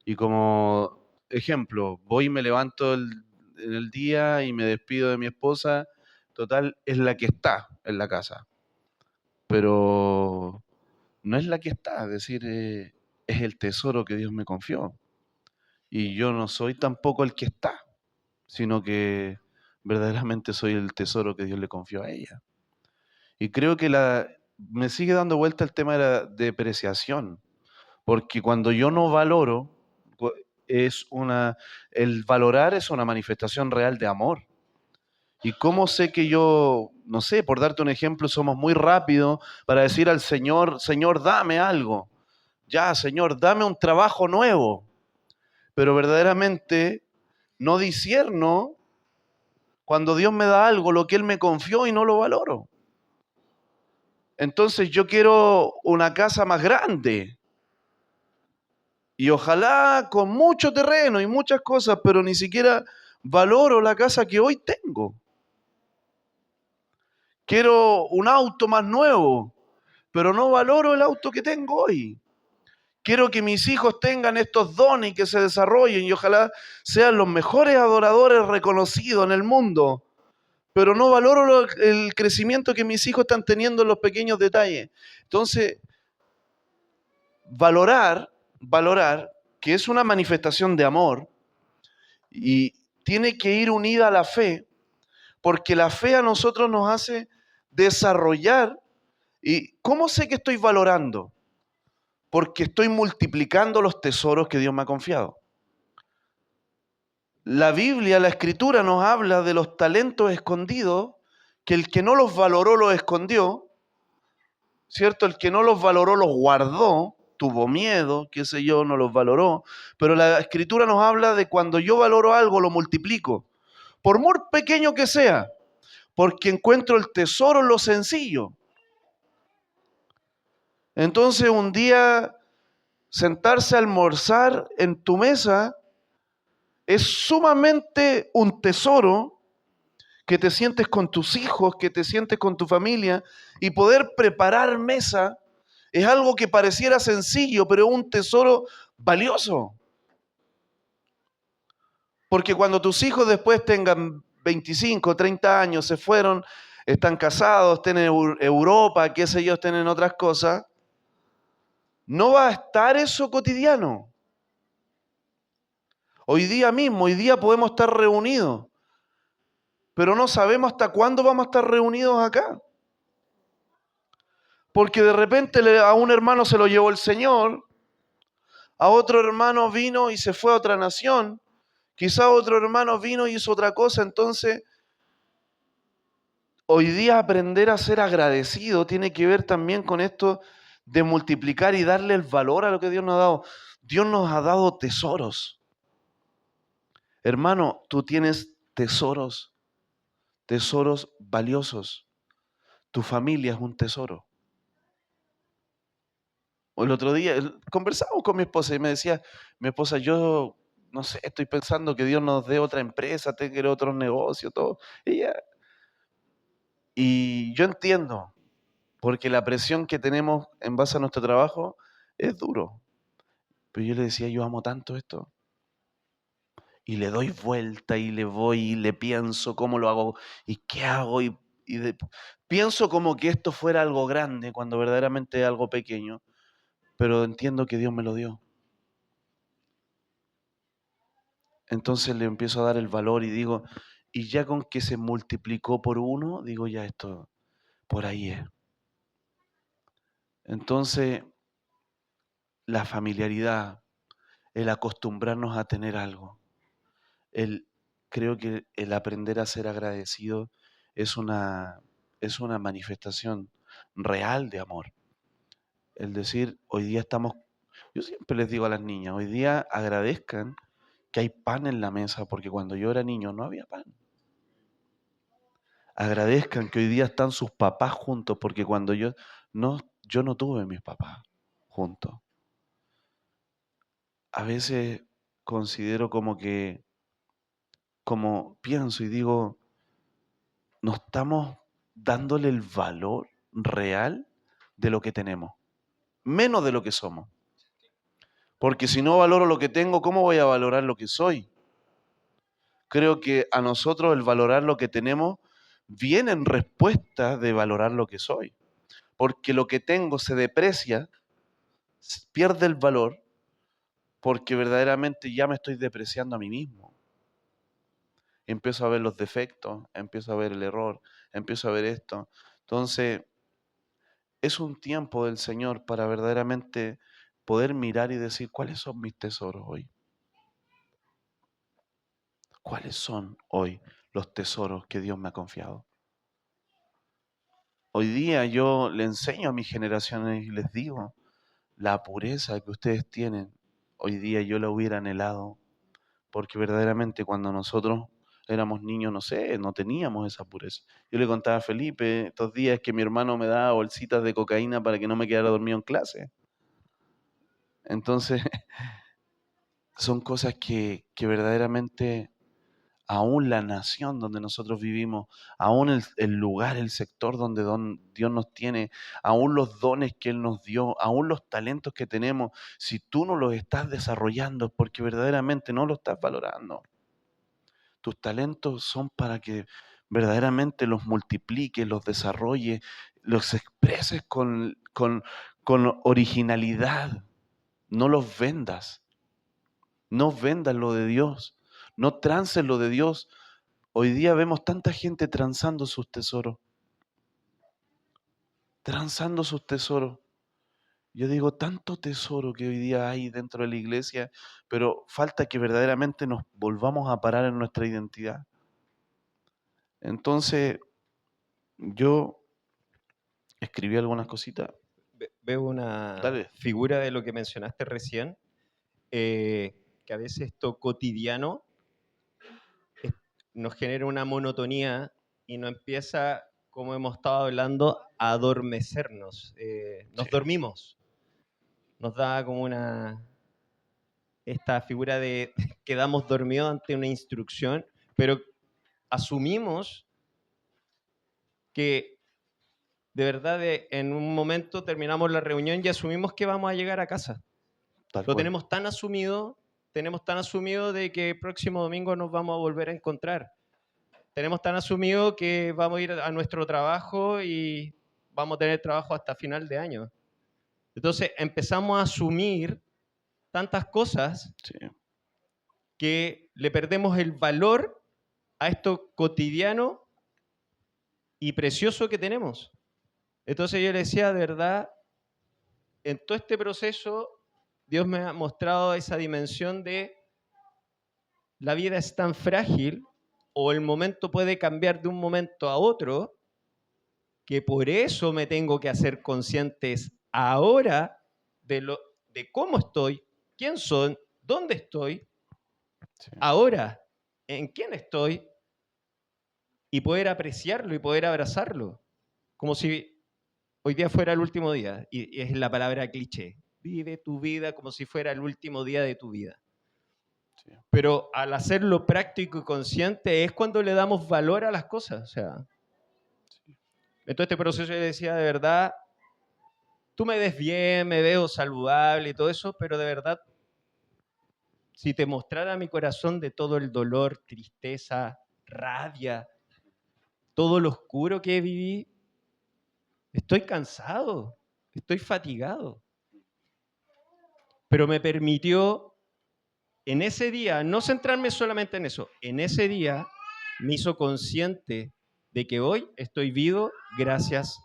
Y como ejemplo, voy y me levanto en el día y me despido de mi esposa, total, es la que está en la casa, pero no es la que está, es decir, es el tesoro que Dios me confió. Y yo no soy tampoco el que está, sino que verdaderamente soy el tesoro que Dios le confió a ella. Y creo que me sigue dando vuelta el tema de la depreciación, porque cuando yo no valoro, es el valorar es una manifestación real de amor. ¿Y cómo sé que yo, no sé, por darte un ejemplo, somos muy rápidos para decir al Señor, Señor, dame algo? Ya, Señor, dame un trabajo nuevo. Pero verdaderamente no discierno cuando Dios me da algo, lo que Él me confió y no lo valoro. Entonces yo quiero una casa más grande y ojalá con mucho terreno y muchas cosas, pero ni siquiera valoro la casa que hoy tengo. Quiero un auto más nuevo, pero no valoro el auto que tengo hoy. Quiero que mis hijos tengan estos dones y que se desarrollen y ojalá sean los mejores adoradores reconocidos en el mundo. Pero no valoro el crecimiento que mis hijos están teniendo en los pequeños detalles. Entonces, valorar, que es una manifestación de amor y tiene que ir unida a la fe, porque la fe a nosotros nos hace desarrollar. ¿Y cómo sé que estoy valorando? Porque estoy multiplicando los tesoros que Dios me ha confiado. La Biblia, la Escritura nos habla de los talentos escondidos, que el que no los valoró los escondió, ¿cierto? El que no los valoró los guardó, tuvo miedo, qué sé yo, no los valoró. Pero la Escritura nos habla de cuando yo valoro algo, lo multiplico. Por muy pequeño que sea, porque encuentro el tesoro en lo sencillo. Entonces un día sentarse a almorzar en tu mesa es sumamente un tesoro, que te sientes con tus hijos, que te sientes con tu familia y poder preparar mesa es algo que pareciera sencillo, pero es un tesoro valioso. Porque cuando tus hijos después tengan 25, 30 años, se fueron, están casados, estén en Europa, qué sé yo, estén en otras cosas, no va a estar eso cotidiano. Hoy día podemos estar reunidos, pero no sabemos hasta cuándo vamos a estar reunidos acá. Porque de repente a un hermano se lo llevó el Señor, a otro hermano vino y se fue a otra nación, quizá otro hermano vino y hizo otra cosa. Entonces, hoy día aprender a ser agradecido tiene que ver también con esto de multiplicar y darle el valor a lo que Dios nos ha dado. Dios nos ha dado tesoros. Hermano, tú tienes tesoros, tesoros valiosos. Tu familia es un tesoro. O el otro día conversamos con mi esposa y me decía, mi esposa, yo no sé, estoy pensando que Dios nos dé otra empresa, tener otros negocios, todo. Y yo entiendo, porque la presión que tenemos en base a nuestro trabajo es duro. Pero yo le decía, yo amo tanto esto. Y le doy vuelta y le voy y le pienso cómo lo hago y qué hago. Pienso como que esto fuera algo grande cuando verdaderamente es algo pequeño. Pero entiendo que Dios me lo dio. Entonces le empiezo a dar el valor y digo, y ya con que se multiplicó por 1, digo, ya esto, por ahí es. Entonces, la familiaridad, el acostumbrarnos a tener algo, creo que el aprender a ser agradecido es una manifestación real de amor. El decir, hoy día yo siempre les digo a las niñas, hoy día agradezcan que hay pan en la mesa, porque cuando yo era niño no había pan. Agradezcan que hoy día están sus papás juntos, porque cuando yo no tuve mis papás juntos. A veces considero como pienso y digo, no estamos dándole el valor real de lo que tenemos, menos de lo que somos. Porque si no valoro lo que tengo, ¿cómo voy a valorar lo que soy? Creo que a nosotros el valorar lo que tenemos viene en respuesta de valorar lo que soy. Porque lo que tengo se deprecia, pierde el valor, porque verdaderamente ya me estoy depreciando a mí mismo. Empiezo a ver los defectos, empiezo a ver el error, empiezo a ver esto. Entonces, es un tiempo del Señor para verdaderamente poder mirar y decir, ¿cuáles son mis tesoros hoy? ¿Cuáles son hoy los tesoros que Dios me ha confiado? Hoy día yo le enseño a mis generaciones y les digo, la pureza que ustedes tienen, hoy día yo la hubiera anhelado, porque verdaderamente cuando nosotros éramos niños, no sé, no teníamos esa pureza. Yo le contaba a Felipe estos días que mi hermano me daba bolsitas de cocaína para que no me quedara dormido en clase. Entonces, son cosas que verdaderamente aún la nación donde nosotros vivimos, aún el lugar, el sector donde Dios nos tiene, aún los dones que Él nos dio, aún los talentos que tenemos, si tú no los estás desarrollando es porque verdaderamente no los estás valorando. Tus talentos son para que verdaderamente los multipliques, los desarrolles, los expreses con originalidad. No los vendas. No vendas lo de Dios. No transes lo de Dios. Hoy día vemos tanta gente transando sus tesoros. Transando sus tesoros. Yo digo, tanto tesoro que hoy día hay dentro de la iglesia, pero falta que verdaderamente nos volvamos a parar en nuestra identidad. Entonces, yo escribí algunas cositas. Veo una Dale. figura de lo que mencionaste recién, que a veces esto cotidiano nos genera una monotonía y nos empieza, como hemos estado hablando, a adormecernos. Nos Sí. dormimos. Nos da como esta figura de quedamos dormidos ante una instrucción, pero asumimos que de verdad en un momento terminamos la reunión y asumimos que vamos a llegar a casa. Tal Lo cual. tenemos tan asumido de que el próximo domingo nos vamos a volver a encontrar. Tenemos tan asumido que vamos a ir a nuestro trabajo y vamos a tener trabajo hasta final de año. Entonces empezamos a asumir tantas cosas Sí. que le perdemos el valor a esto cotidiano y precioso que tenemos. Entonces yo le decía, de verdad, en todo este proceso, Dios me ha mostrado esa dimensión de la vida es tan frágil o el momento puede cambiar de un momento a otro que por eso me tengo que hacer conscientes ahora de cómo estoy, quién soy, dónde estoy, Sí. ahora, en quién estoy y poder apreciarlo y poder abrazarlo. Como si hoy día fuera el último día. Y es la palabra cliché. Vive tu vida como si fuera el último día de tu vida. Sí. Pero al hacerlo práctico y consciente es cuando le damos valor a las cosas. O sea, En todo este proceso yo decía, de verdad, tú me ves bien, me veo saludable y todo eso, pero de verdad, si te mostrara mi corazón de todo el dolor, tristeza, rabia, todo lo oscuro que viví, estoy cansado, estoy fatigado. Pero me permitió en ese día no centrarme solamente en eso. En ese día me hizo consciente de que hoy estoy vivo gracias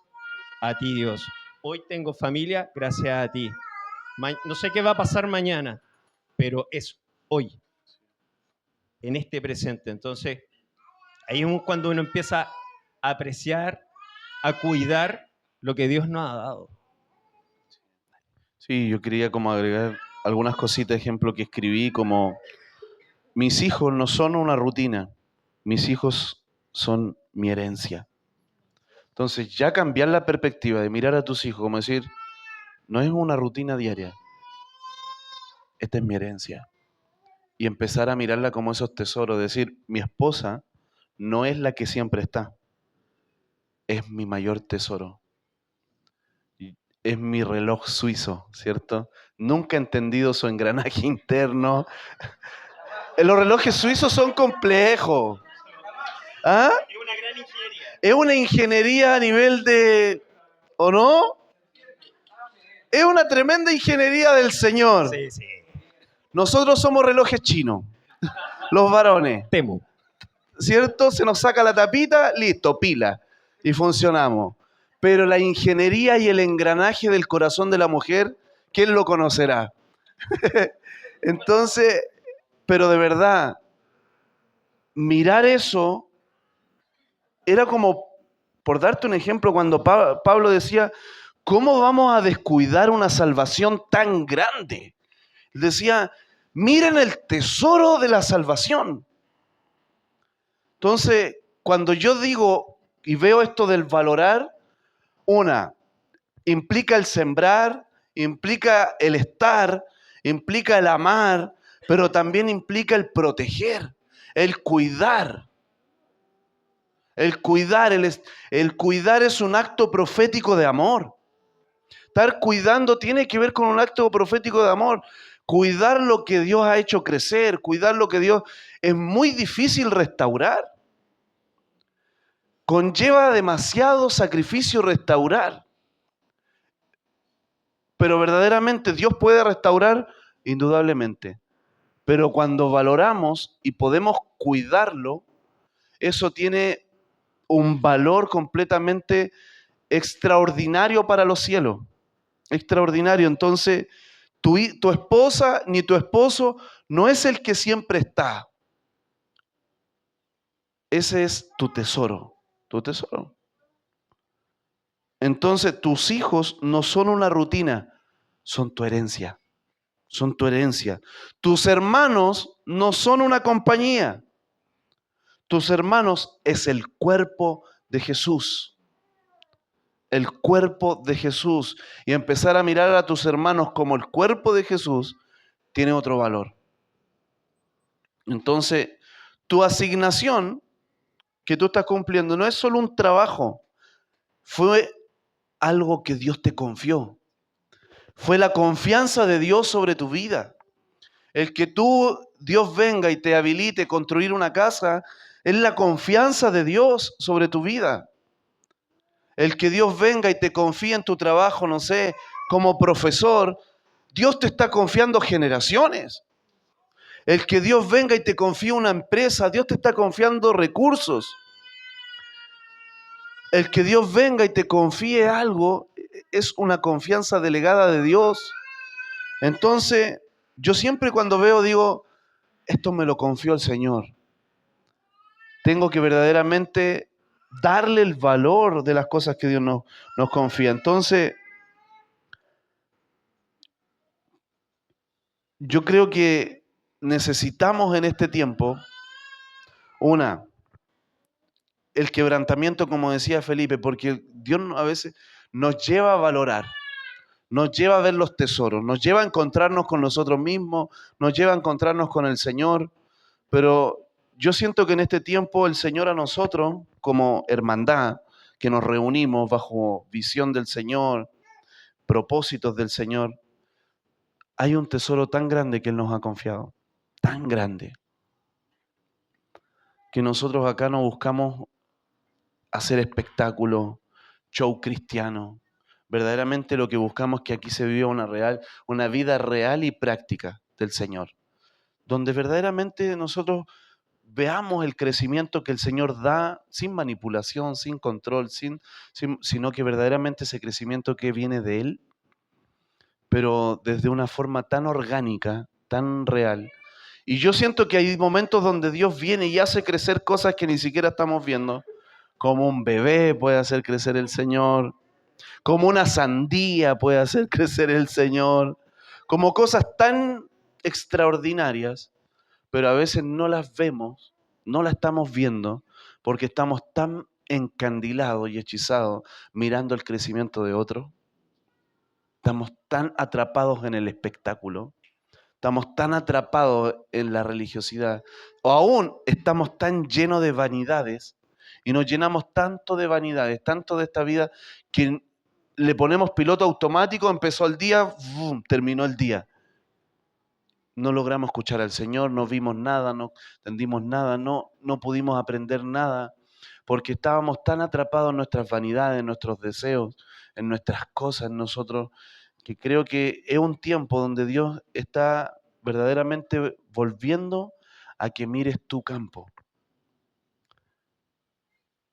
a ti, Dios. Hoy tengo familia gracias a ti. No sé qué va a pasar mañana, pero es hoy, en este presente. Entonces, ahí es cuando uno empieza a apreciar, a cuidar lo que Dios nos ha dado. Sí, yo quería como agregar algunas cositas, ejemplo, que escribí, como mis hijos no son una rutina, mis hijos son mi herencia. Entonces, ya cambiar la perspectiva de mirar a tus hijos, como decir, no es una rutina diaria, esta es mi herencia. Y empezar a mirarla como esos tesoros, decir, mi esposa no es la que siempre está, es mi mayor tesoro. Es mi reloj suizo, ¿cierto? Nunca he entendido su engranaje interno. Los relojes suizos son complejos. ¿Ah? Es una gran ingeniería. Es una ingeniería a nivel de... ¿O no? Es una tremenda ingeniería del Señor. Sí, sí. Nosotros somos relojes chinos, los varones, Temu. ¿cierto? Se nos saca la tapita, listo, pila, y funcionamos. Pero la ingeniería y el engranaje del corazón de la mujer, ¿quién lo conocerá? Entonces, pero de verdad, mirar eso era como, por darte un ejemplo, cuando Pablo decía, ¿cómo vamos a descuidar una salvación tan grande? Él decía, miren el tesoro de la salvación. Entonces, cuando yo digo y veo esto del valorar, implica el sembrar, implica el estar, implica el amar, pero también implica el proteger, el cuidar. El cuidar es un acto profético de amor. Estar cuidando tiene que ver con un acto profético de amor. Cuidar lo que Dios ha hecho crecer, cuidar lo que Dios... Es muy difícil restaurar. Conlleva demasiado sacrificio restaurar. Pero verdaderamente Dios puede restaurar, indudablemente. Pero cuando valoramos y podemos cuidarlo, eso tiene un valor completamente extraordinario para los cielos. Extraordinario. Entonces, tu esposa ni tu esposo no es el que siempre está. Ese es tu tesoro. Tu tesoro. Entonces, tus hijos no son una rutina, son tu herencia. Son tu herencia. Tus hermanos no son una compañía. Tus hermanos es el cuerpo de Jesús. El cuerpo de Jesús. Y empezar a mirar a tus hermanos como el cuerpo de Jesús tiene otro valor. Entonces, tu asignación que tú estás cumpliendo no es solo un trabajo, fue algo que Dios te confió. Fue la confianza de Dios sobre tu vida. El que Dios venga y te habilite a construir una casa, es la confianza de Dios sobre tu vida. El que Dios venga y te confíe en tu trabajo, no sé, como profesor, Dios te está confiando generaciones. El que Dios venga y te confíe una empresa, Dios te está confiando recursos. El que Dios venga y te confíe algo, es una confianza delegada de Dios. Entonces, yo siempre cuando veo digo, esto me lo confió el Señor. Tengo que verdaderamente darle el valor de las cosas que Dios nos confía. Entonces, yo creo que necesitamos en este tiempo, el quebrantamiento, como decía Felipe, porque Dios a veces nos lleva a valorar, nos lleva a ver los tesoros, nos lleva a encontrarnos con nosotros mismos, nos lleva a encontrarnos con el Señor, pero yo siento que en este tiempo el Señor a nosotros, como hermandad, que nos reunimos bajo visión del Señor, propósitos del Señor, hay un tesoro tan grande que Él nos ha confiado, tan grande, que nosotros acá no buscamos hacer espectáculo, show cristiano. Verdaderamente lo que buscamos es que aquí se viva una vida real y práctica del Señor, donde verdaderamente nosotros veamos el crecimiento que el Señor da sin manipulación, sin control, sino que verdaderamente ese crecimiento que viene de Él, pero desde una forma tan orgánica, tan real. Y yo siento que hay momentos donde Dios viene y hace crecer cosas que ni siquiera estamos viendo, como un bebé puede hacer crecer el Señor, como una sandía puede hacer crecer el Señor, como cosas tan extraordinarias, pero a veces no las vemos, no las estamos viendo, porque estamos tan encandilados y hechizados mirando el crecimiento de otro. Estamos tan atrapados en el espectáculo, estamos tan atrapados en la religiosidad, o aún estamos tan llenos de vanidades y nos llenamos tanto de vanidades, tanto de esta vida, que le ponemos piloto automático, empezó el día, ¡bum!, terminó el día. No logramos escuchar al Señor, no vimos nada, no entendimos nada, no pudimos aprender nada, porque estábamos tan atrapados en nuestras vanidades, en nuestros deseos, en nuestras cosas, en nosotros, que creo que es un tiempo donde Dios está verdaderamente volviendo a que mires tu campo.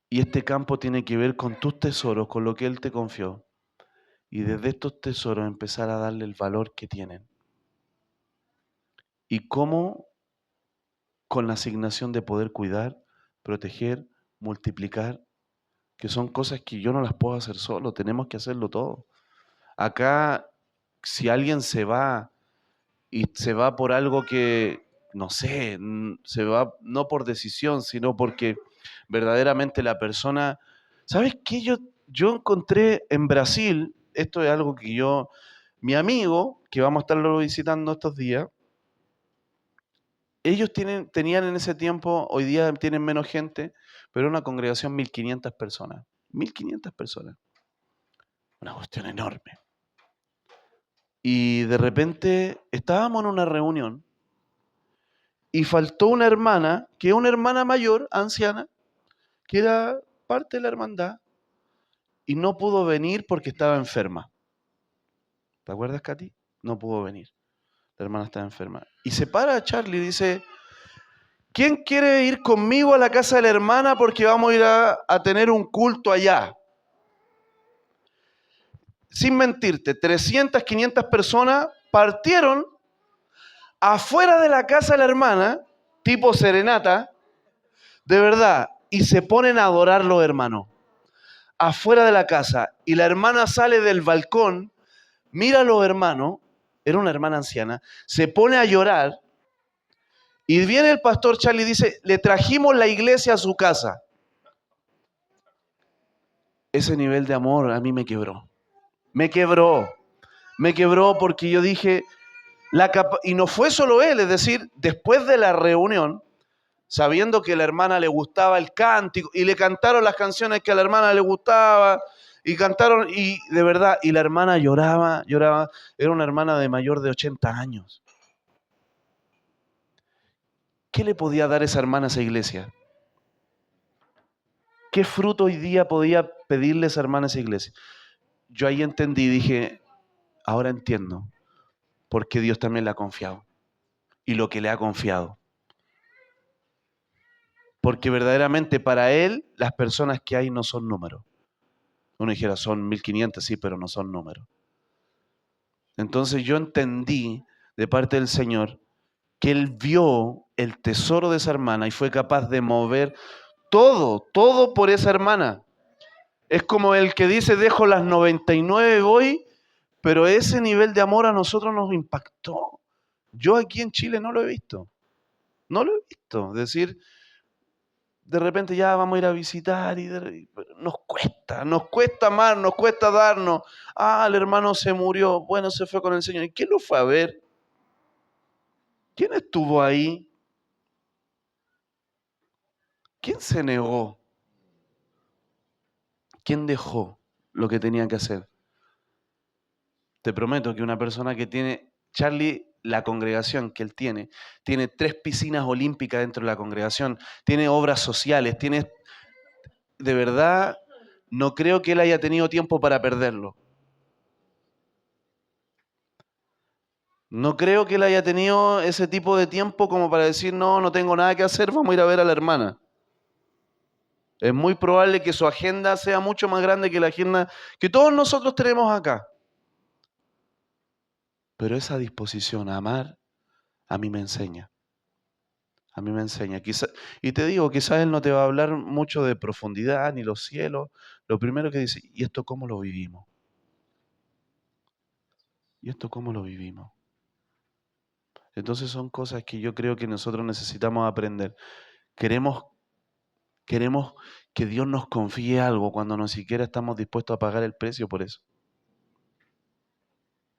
Y este campo tiene que ver con tus tesoros, con lo que Él te confió. Y desde estos tesoros empezar a darle el valor que tienen. Y cómo, con la asignación de poder cuidar, proteger, multiplicar, que son cosas que yo no las puedo hacer solo, tenemos que hacerlo todo. Acá, si alguien se va y se va por algo que, no sé, se va no por decisión, sino porque verdaderamente la persona... ¿Sabes qué? Yo encontré en Brasil, esto es algo que mi amigo, que vamos a estarlo visitando estos días, ellos tenían en ese tiempo, hoy día tienen menos gente, pero una congregación 1500 personas. 1500 personas. Una cuestión enorme. Y de repente estábamos en una reunión y faltó una hermana, que es una hermana mayor, anciana, que era parte de la hermandad, y no pudo venir porque estaba enferma. ¿Te acuerdas, Katy? No pudo venir. La hermana estaba enferma. Y se para Charlie y dice, ¿quién quiere ir conmigo a la casa de la hermana porque vamos a ir a tener un culto allá? Sin mentirte, 300, 500 personas partieron afuera de la casa de la hermana, tipo serenata, de verdad, y se ponen a adorar los hermanos. Afuera de la casa. Y la hermana sale del balcón, mira a los hermanos, era una hermana anciana, se pone a llorar, y viene el pastor Charlie y dice, le trajimos la iglesia a su casa. Ese nivel de amor a mí me quebró. Me quebró porque yo dije, y no fue solo él, es decir, después de la reunión, sabiendo que a la hermana le gustaba el cántico, y le cantaron las canciones que a la hermana le gustaba, y cantaron, y de verdad, y la hermana lloraba, era una hermana de mayor de 80 años. ¿Qué le podía dar esa hermana a esa iglesia? ¿Qué fruto hoy día podía pedirle esa hermana a esa iglesia? Yo ahí entendí y dije, ahora entiendo por qué Dios también le ha confiado y lo que le ha confiado. Porque verdaderamente para Él las personas que hay no son números. Uno dijera, son 1500, sí, pero no son números. Entonces yo entendí de parte del Señor que Él vio el tesoro de esa hermana y fue capaz de mover todo por esa hermana. Es como el que dice, dejo las 99, voy, pero ese nivel de amor a nosotros nos impactó. Yo aquí en Chile no lo he visto. No lo he visto. Es decir, de repente ya vamos a ir a visitar y nos cuesta amar, nos cuesta darnos. El hermano se murió, bueno, se fue con el Señor. ¿Y quién lo fue a ver? ¿Quién estuvo ahí? ¿Quién se negó? ¿Quién dejó lo que tenía que hacer? Te prometo que una persona que tiene, Charlie, la congregación que él tiene 3 piscinas olímpicas dentro de la congregación, tiene obras sociales, tiene, de verdad, no creo que él haya tenido tiempo para perderlo. No creo que él haya tenido ese tipo de tiempo como para decir, no, no tengo nada que hacer, vamos a ir a ver a la hermana. Es muy probable que su agenda sea mucho más grande que la agenda que todos nosotros tenemos acá. Pero esa disposición a amar, a mí me enseña. A mí me enseña. Y te digo, quizás él no te va a hablar mucho de profundidad ni los cielos. Lo primero que dice, ¿y esto cómo lo vivimos? ¿Y esto cómo lo vivimos? Entonces son cosas que yo creo que nosotros necesitamos aprender. Queremos que Dios nos confíe algo cuando ni siquiera estamos dispuestos a pagar el precio por eso.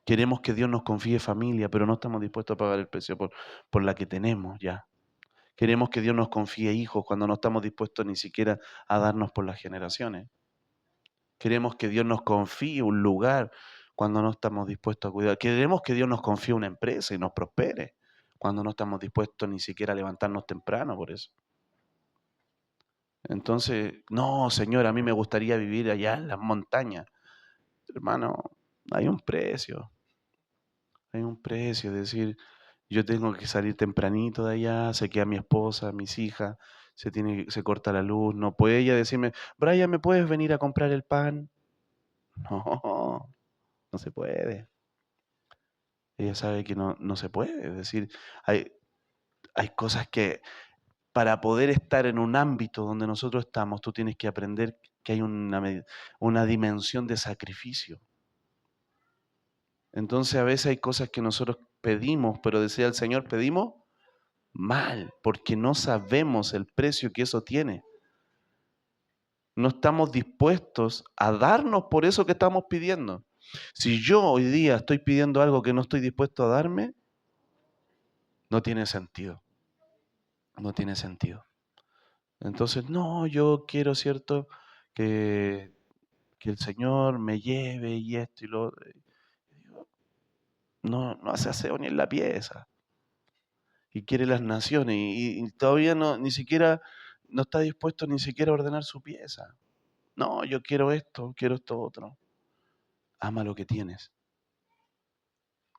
Queremos que Dios nos confíe familia, pero no estamos dispuestos a pagar el precio por la que tenemos ya. Queremos que Dios nos confíe hijos cuando no estamos dispuestos ni siquiera a darnos por las generaciones. Queremos que Dios nos confíe un lugar cuando no estamos dispuestos a cuidar. Queremos que Dios nos confíe una empresa y nos prospere cuando no estamos dispuestos ni siquiera a levantarnos temprano por eso. Entonces, no, Señor, a mí me gustaría vivir allá en las montañas. Hermano, hay un precio. Hay un precio. Es decir, yo tengo que salir tempranito de allá, se queda mi esposa, mis hijas, se corta la luz. No puede ella decirme, Brian, ¿me puedes venir a comprar el pan? No, no se puede. Ella sabe que no se puede. Es decir, hay cosas que para poder estar en un ámbito donde nosotros estamos, tú tienes que aprender que hay una dimensión de sacrificio. Entonces a veces hay cosas que nosotros pedimos, pero decía el Señor, pedimos mal, porque no sabemos el precio que eso tiene. No estamos dispuestos a darnos por eso que estamos pidiendo. Si yo hoy día estoy pidiendo algo que no estoy dispuesto a darme, no tiene sentido. No tiene sentido. Entonces, no, yo quiero, ¿cierto? Que el Señor me lleve y esto y lo... No hace aseo ni en la pieza. Y quiere las naciones y todavía ni siquiera, no está dispuesto ni siquiera a ordenar su pieza. No, yo quiero esto otro. Ama lo que tienes.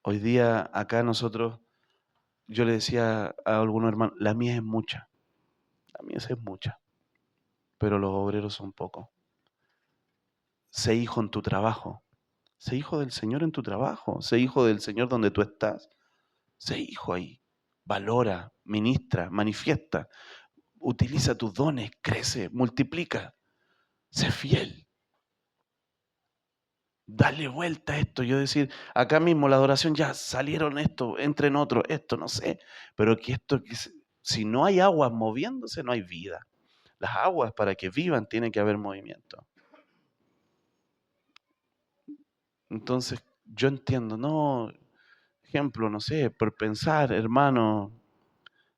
Hoy día acá nosotros, yo le decía a algunos hermanos, la mía es mucha. La mía es mucha. Pero los obreros son pocos. Sé hijo en tu trabajo. Sé hijo del Señor en tu trabajo. Sé hijo del Señor donde tú estás. Sé hijo ahí. Valora, ministra, manifiesta. Utiliza tus dones, crece, multiplica. Sé fiel. Dale vuelta a esto. Yo decir, acá mismo la adoración ya salieron esto, entren otro, esto, no sé. Pero si no hay aguas moviéndose, no hay vida. Las aguas para que vivan tiene que haber movimiento. Entonces, yo entiendo, no, ejemplo, no sé, por pensar, hermano,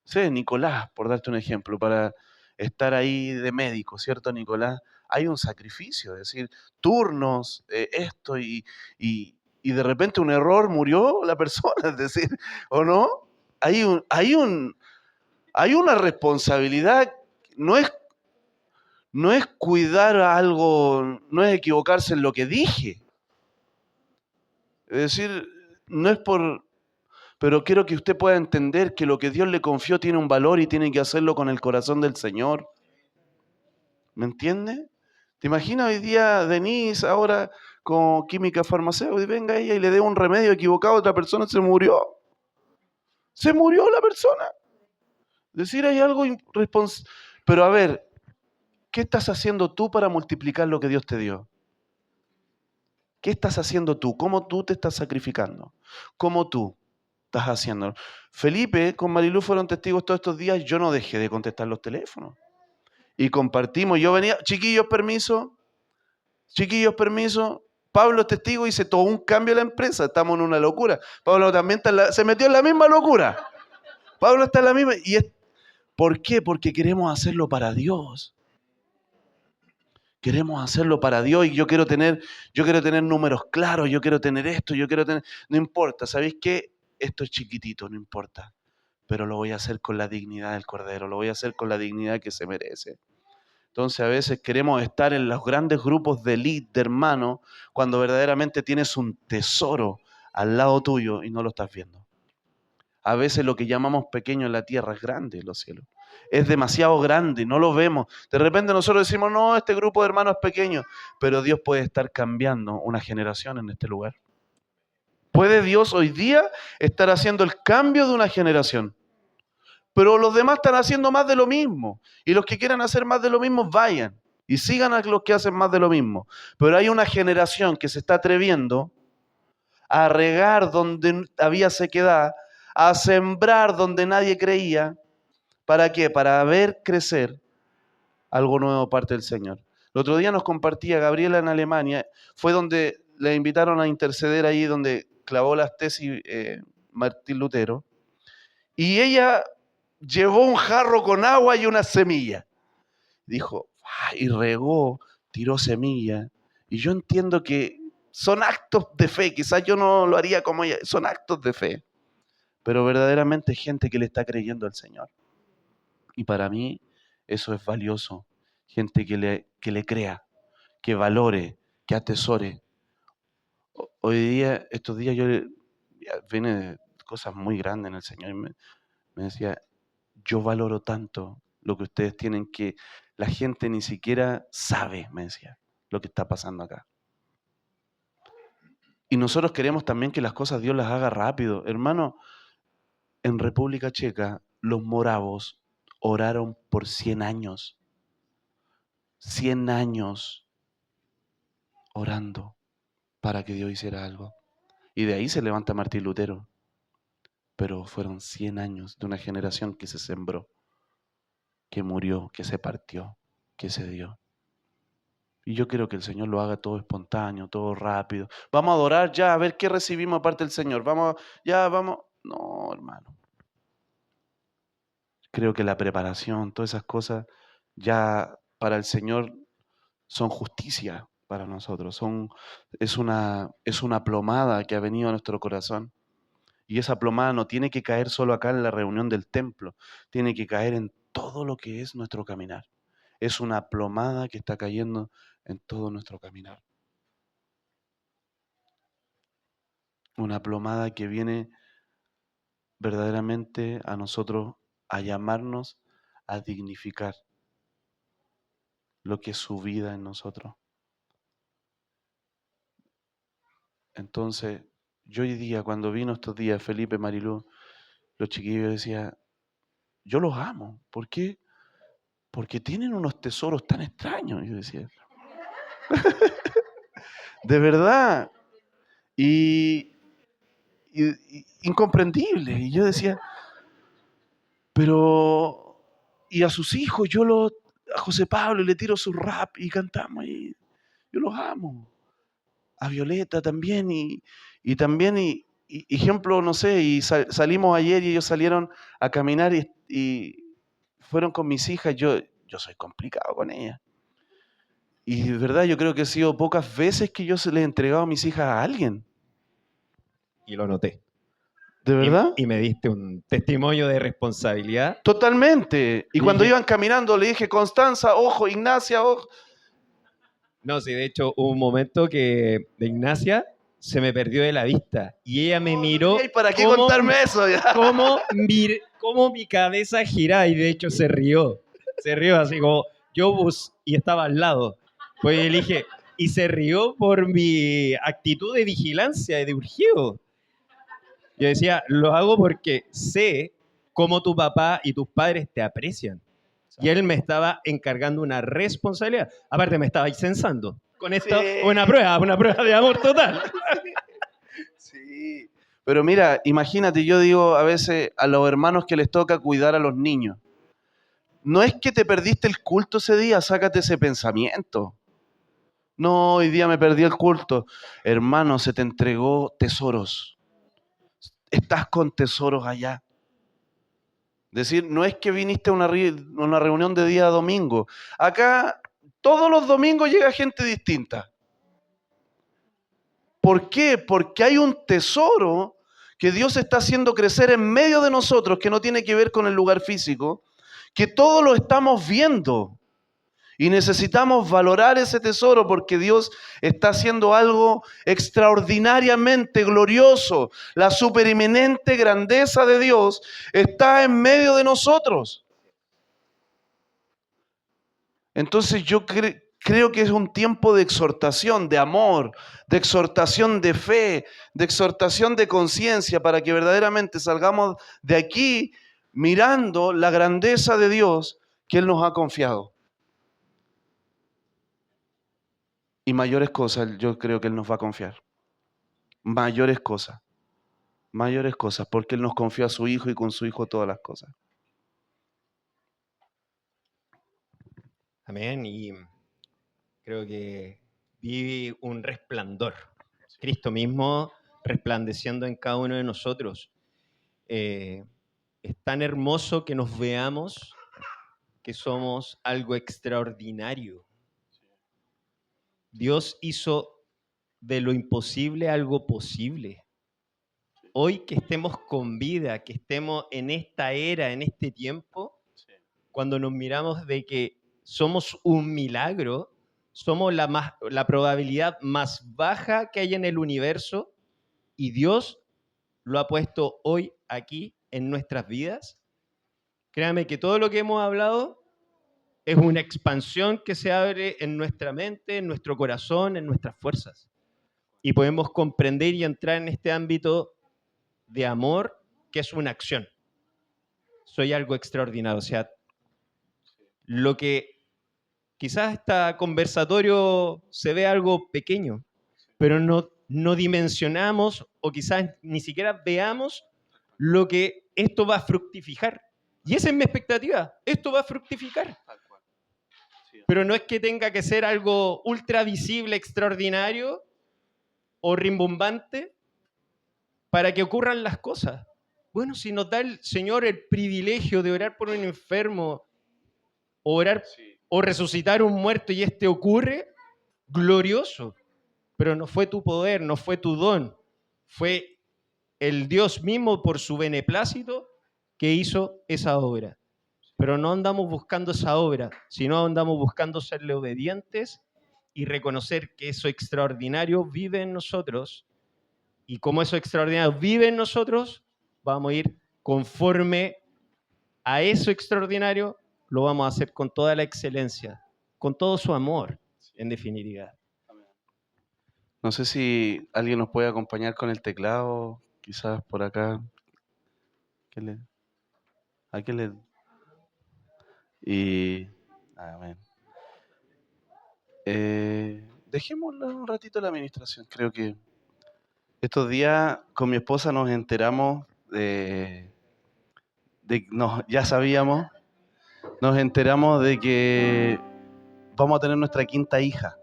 sé, Nicolás, por darte un ejemplo, para estar ahí de médico, ¿cierto, Nicolás? Hay un sacrificio, es decir, turnos, esto y de repente un error murió la persona, es decir, ¿o no? Hay una responsabilidad, no es cuidar algo, no es equivocarse en lo que dije. Es decir, no es por... Pero quiero que usted pueda entender que lo que Dios le confió tiene un valor y tiene que hacerlo con el corazón del Señor. ¿Me entiende? ¿Te imaginas hoy día Denise ahora con química farmacéutica y venga ella y le dé un remedio equivocado a otra persona, se murió? Se murió la persona. Es decir, hay algo irresponsable. Pero a ver, ¿qué estás haciendo tú para multiplicar lo que Dios te dio? ¿Qué estás haciendo tú? ¿Cómo tú te estás sacrificando? ¿Cómo tú estás haciendo? Felipe con Marilú fueron testigos todos estos días. Yo no dejé de contestar los teléfonos. Y compartimos. Yo venía, chiquillos, permiso. Chiquillos, permiso. Pablo es testigo, hice todo un cambio en la empresa. Estamos en una locura. Pablo también se metió en la misma locura. Pablo está en la misma. ¿Por qué? Porque queremos hacerlo para Dios. Queremos hacerlo para Dios y yo quiero tener números claros, yo quiero tener esto, yo quiero tener... No importa, ¿sabéis qué? Esto es chiquitito, no importa. Pero lo voy a hacer con la dignidad del Cordero, lo voy a hacer con la dignidad que se merece. Entonces a veces queremos estar en los grandes grupos de elite, de hermanos, cuando verdaderamente tienes un tesoro al lado tuyo y no lo estás viendo. A veces lo que llamamos pequeño en la tierra es grande en los cielos. Es demasiado grande, no lo vemos. De repente nosotros decimos, no, este grupo de hermanos es pequeño, pero Dios puede estar cambiando una generación en este lugar. Puede Dios hoy día estar haciendo el cambio de una generación. Pero los demás están haciendo más de lo mismo. Y los que quieran hacer más de lo mismo, vayan. Y sigan a los que hacen más de lo mismo. Pero hay una generación que se está atreviendo a regar donde había sequedad, a sembrar donde nadie creía. ¿Para qué? Para ver crecer algo nuevo parte del Señor. El otro día nos compartía Gabriela en Alemania, fue donde le invitaron a interceder ahí, donde clavó las tesis Martín Lutero, y ella llevó un jarro con agua y una semilla. Dijo, y regó, tiró semilla, y yo entiendo que son actos de fe, quizás yo no lo haría como ella, son actos de fe, pero verdaderamente gente que le está creyendo al Señor. Y para mí eso es valioso. Gente que le crea, que valore, que atesore. Hoy día, estos días yo viene cosas muy grandes en el Señor. Y me decía, yo valoro tanto lo que ustedes tienen que la gente ni siquiera sabe, me decía, lo que está pasando acá. Y nosotros queremos también que las cosas Dios las haga rápido. Hermano, en República Checa, los moravos oraron por 100 años. 100 años orando para que Dios hiciera algo. Y de ahí se levanta Martín Lutero. Pero fueron 100 años de una generación que se sembró, que murió, que se partió, que se dio. Y yo quiero que el Señor lo haga todo espontáneo, todo rápido. Vamos a adorar ya, a ver qué recibimos aparte del Señor. Vamos. No, hermano. Creo que la preparación, todas esas cosas, ya para el Señor son justicia para nosotros. Es una plomada que ha venido a nuestro corazón. Y esa plomada no tiene que caer solo acá en la reunión del templo, tiene que caer en todo lo que es nuestro caminar. Es una plomada que está cayendo en todo nuestro caminar. Una plomada que viene verdaderamente a nosotros a llamarnos a dignificar lo que es su vida en nosotros. Entonces, yo hoy día, cuando vino estos días Felipe, Marilú, los chiquillos decían, yo los amo. ¿Por qué? Porque tienen unos tesoros tan extraños, yo decía. De verdad. Y incomprendible. Y yo decía, pero... Y a sus hijos, a José Pablo le tiro su rap y cantamos. Y yo los amo. A Violeta también. Y también, ejemplo, no sé, y salimos ayer y ellos salieron a caminar y fueron con mis hijas. Yo soy complicado con ellas. Y de verdad yo creo que ha sido pocas veces que yo se les he entregado a mis hijas a alguien. Y lo noté. ¿De verdad? Y me diste un testimonio de responsabilidad. Totalmente. Y cuando iban caminando le dije, Constanza, ojo, Ignacia, ojo. No, sí, de hecho hubo un momento que de Ignacia se me perdió de la vista y ella me miró. ¿Y para qué contarme eso? Cómo mi cabeza giraba y de hecho se rió. Se rió así como yo y estaba al lado. Pues le dije, y se rió por mi actitud de vigilancia y de urgido. Yo decía, lo hago porque sé cómo tu papá y tus padres te aprecian. Y él me estaba encargando una responsabilidad. Aparte me estaba censando. Con esto, sí. una prueba de amor total. Sí. Pero mira, imagínate, yo digo a veces a los hermanos que les toca cuidar a los niños. No es que te perdiste el culto ese día, sácate ese pensamiento. No, hoy día me perdí el culto. Hermano, se te entregó tesoros. Estás con tesoros allá. Es decir, no es que viniste a una reunión de día domingo. Acá Todos los domingos llega gente distinta. ¿Por qué? Porque hay un tesoro que Dios está haciendo crecer en medio de nosotros, que no tiene que ver con el lugar físico, que todos lo estamos viendo. Y necesitamos valorar ese tesoro porque Dios está haciendo algo extraordinariamente glorioso. La supereminente grandeza de Dios está en medio de nosotros. Entonces yo creo que es un tiempo de exhortación, de amor, de exhortación de fe, de exhortación de conciencia, para que verdaderamente salgamos de aquí mirando la grandeza de Dios que Él nos ha confiado. Y mayores cosas yo creo que Él nos va a confiar. Mayores cosas, porque Él nos confió a su Hijo y con su Hijo todas las cosas. Amén. Y creo que vi un resplandor. Cristo mismo resplandeciendo en cada uno de nosotros. Es tan hermoso que nos veamos que somos algo extraordinario. Dios hizo de lo imposible algo posible. Hoy que estemos con vida, que estemos en esta era, en este tiempo, cuando nos miramos de que somos un milagro, somos la probabilidad más baja que hay en el universo y Dios lo ha puesto hoy aquí en nuestras vidas. Créame que todo lo que hemos hablado es una expansión que se abre en nuestra mente, en nuestro corazón, en nuestras fuerzas. Y podemos comprender y entrar en este ámbito de amor que es una acción. Soy algo extraordinario. O sea, lo que quizás este conversatorio se ve algo pequeño, pero no dimensionamos o quizás ni siquiera veamos lo que esto va a fructificar. Y esa es mi expectativa. Esto va a fructificar. Pero no es que tenga que ser algo ultra visible, extraordinario o rimbombante para que ocurran las cosas. Bueno, si nos da el Señor el privilegio de orar por un enfermo, orar o resucitar un muerto y este ocurre, glorioso. Pero no fue tu poder, no fue tu don, fue el Dios mismo por su beneplácito que hizo esa obra. Pero no andamos buscando esa obra, sino andamos buscando serle obedientes y reconocer que eso extraordinario vive en nosotros. Y como eso extraordinario vive en nosotros, vamos a ir conforme a eso extraordinario, lo vamos a hacer con toda la excelencia, con todo su amor, en definitiva. No sé si alguien nos puede acompañar con el teclado, quizás por acá. ¿A qué le? Y amén. Dejémoslo un ratito la administración. Creo que estos días con mi esposa nos enteramos ya sabíamos, nos enteramos de que vamos a tener nuestra quinta hija.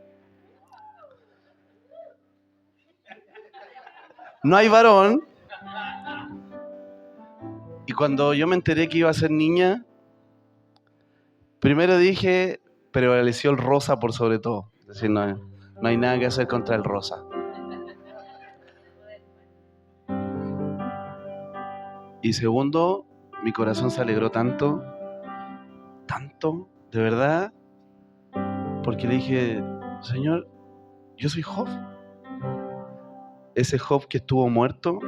No hay varón. Y cuando yo me enteré que iba a ser niña, primero dije, prevaleció el rosa por sobre todo. Es decir, no hay nada que hacer contra el rosa. Y segundo, mi corazón se alegró tanto, de verdad, porque le dije, Señor, yo soy Job. Ese Job que estuvo muerto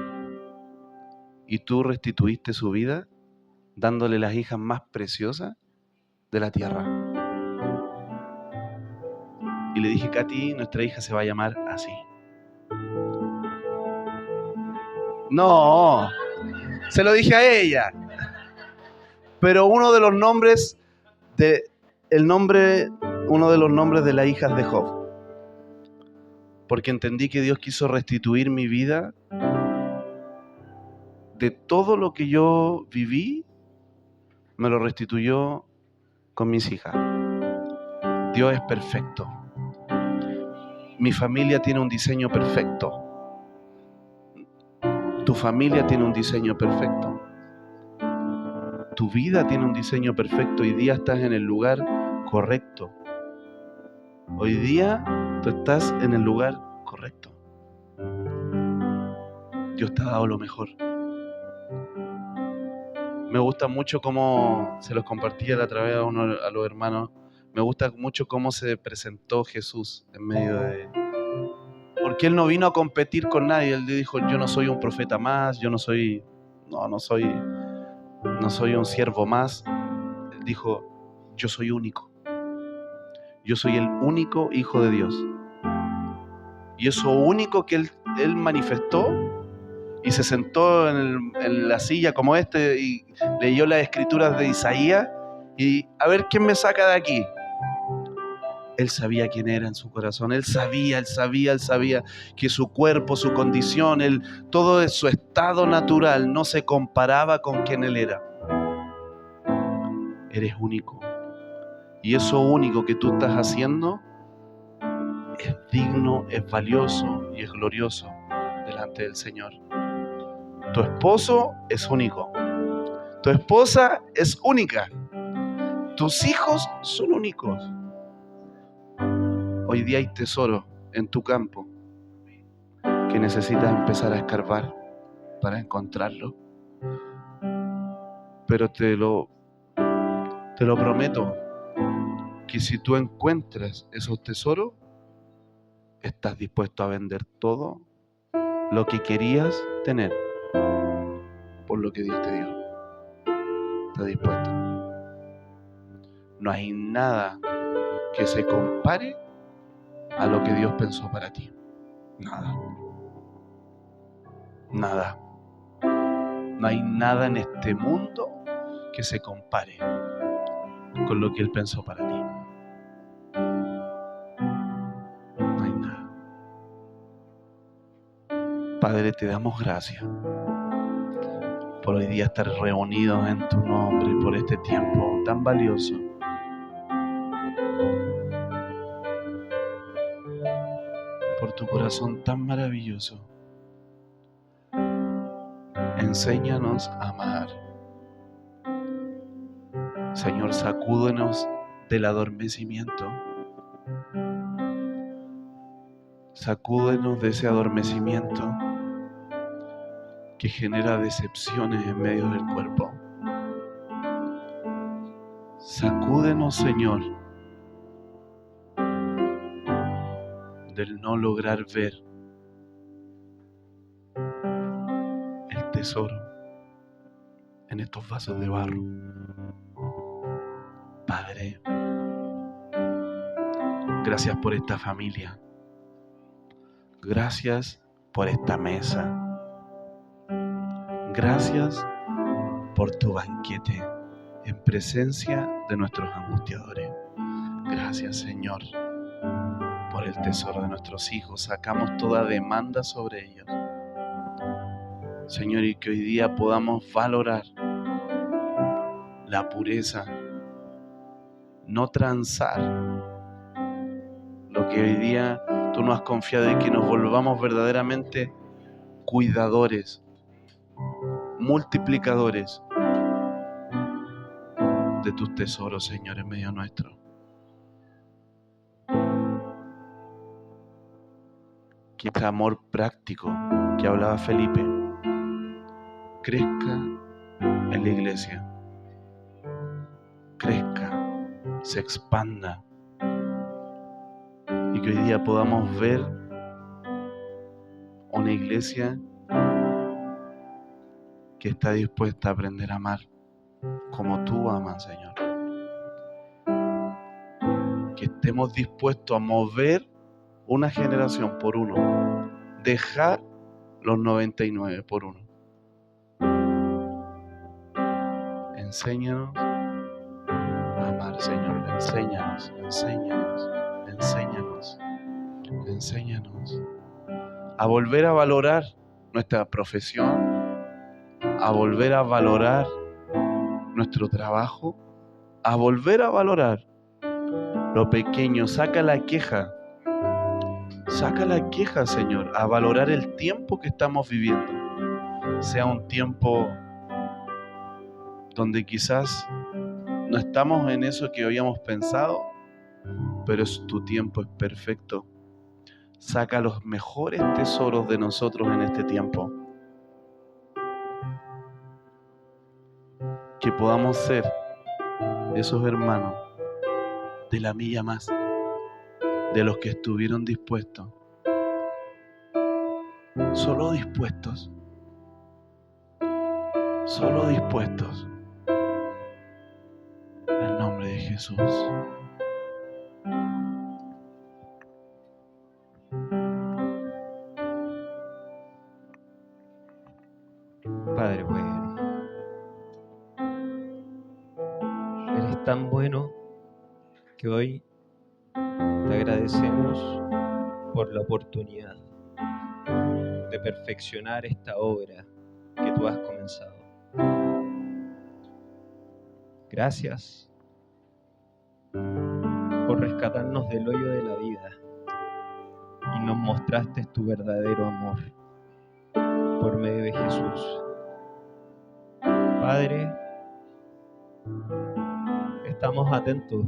y tú restituiste su vida dándole las hijas más preciosas de la tierra. Y le dije, Katy, nuestra hija se va a llamar así. No, se lo dije a ella. Pero uno de los nombres de las hijas de Job. Porque entendí que Dios quiso restituir mi vida de todo lo que yo viví, me lo restituyó con mis hijas. Dios es perfecto. Mi familia tiene un diseño perfecto. Tu familia tiene un diseño perfecto. Tu vida tiene un diseño perfecto. Hoy día estás en el lugar correcto. Hoy día tú estás en el lugar correcto. Dios te ha dado lo mejor. Me gusta mucho cómo se los compartía la otra vez a los hermanos. Me gusta mucho cómo se presentó Jesús en medio de... Porque Él no vino a competir con nadie. Él dijo, yo no soy un profeta más, yo no soy... No soy un siervo más. Él dijo, yo soy único. Yo soy el único Hijo de Dios. Y eso único que Él manifestó y se sentó en la silla como y leyó las escrituras de Isaías y a ver quién me saca de aquí. Él sabía quién era en su corazón, él sabía que su cuerpo, su condición, todo de su estado natural no se comparaba con quien él era. Eres único. Y eso único que tú estás haciendo es digno, es valioso y es glorioso delante del Señor. Tu esposo es único. Tu esposa es única. Tus hijos son únicos. Hoy día hay tesoro en tu campo que necesitas empezar a escarbar para encontrarlo. Pero te lo prometo, que si tú encuentras esos tesoros, estás dispuesto a vender todo lo que querías tener por lo que Dios te dio. Estás dispuesto. No hay nada que se compare a lo que Dios pensó para ti. Nada. Nada. No hay nada en este mundo que se compare con lo que Él pensó para ti. No hay nada. Padre, te damos gracias por hoy día estar reunidos en tu nombre, por este tiempo tan valioso. Por tu corazón tan maravilloso. Enséñanos a amar. Señor, sacúdenos del adormecimiento. Sacúdenos de ese adormecimiento que genera decepciones en medio del cuerpo. Sacúdenos, Señor, del no lograr ver el tesoro en estos vasos de barro. Padre, gracias por esta familia. Gracias por esta mesa. Gracias por tu banquete en presencia de nuestros angustiadores. Gracias, Señor, por el tesoro de nuestros hijos. Sacamos toda demanda sobre ellos. Señor, y que hoy día podamos valorar la pureza, no transar lo que hoy día tú nos has confiado y que nos volvamos verdaderamente cuidadores, multiplicadores de tus tesoros, Señor, en medio nuestro. Que este amor práctico que hablaba Felipe crezca en la iglesia, crezca, se expanda y que hoy día podamos ver una iglesia que está dispuesta a aprender a amar como tú amas, Señor. Que estemos dispuestos a mover una generación por uno, dejar los 99 por uno. Enséñanos a amar, Señor. Enséñanos, enséñanos, enséñanos, enséñanos a volver a valorar nuestra profesión, a volver a valorar nuestro trabajo, a volver a valorar lo pequeño. Saca la queja, Señor, a valorar el tiempo que estamos viviendo. Sea un tiempo donde quizás no estamos en eso que habíamos pensado, pero tu tiempo es perfecto. Saca los mejores tesoros de nosotros en este tiempo. Que podamos ser esos hermanos de la milla más, de los que estuvieron dispuestos, solo dispuestos, en el nombre de Jesús. Padre bueno, eres tan bueno que hoy te agradecemos por la oportunidad de perfeccionar esta obra que tú has comenzado. Gracias por rescatarnos del hoyo de la vida y nos mostraste tu verdadero amor por medio de Jesús. Padre, estamos atentos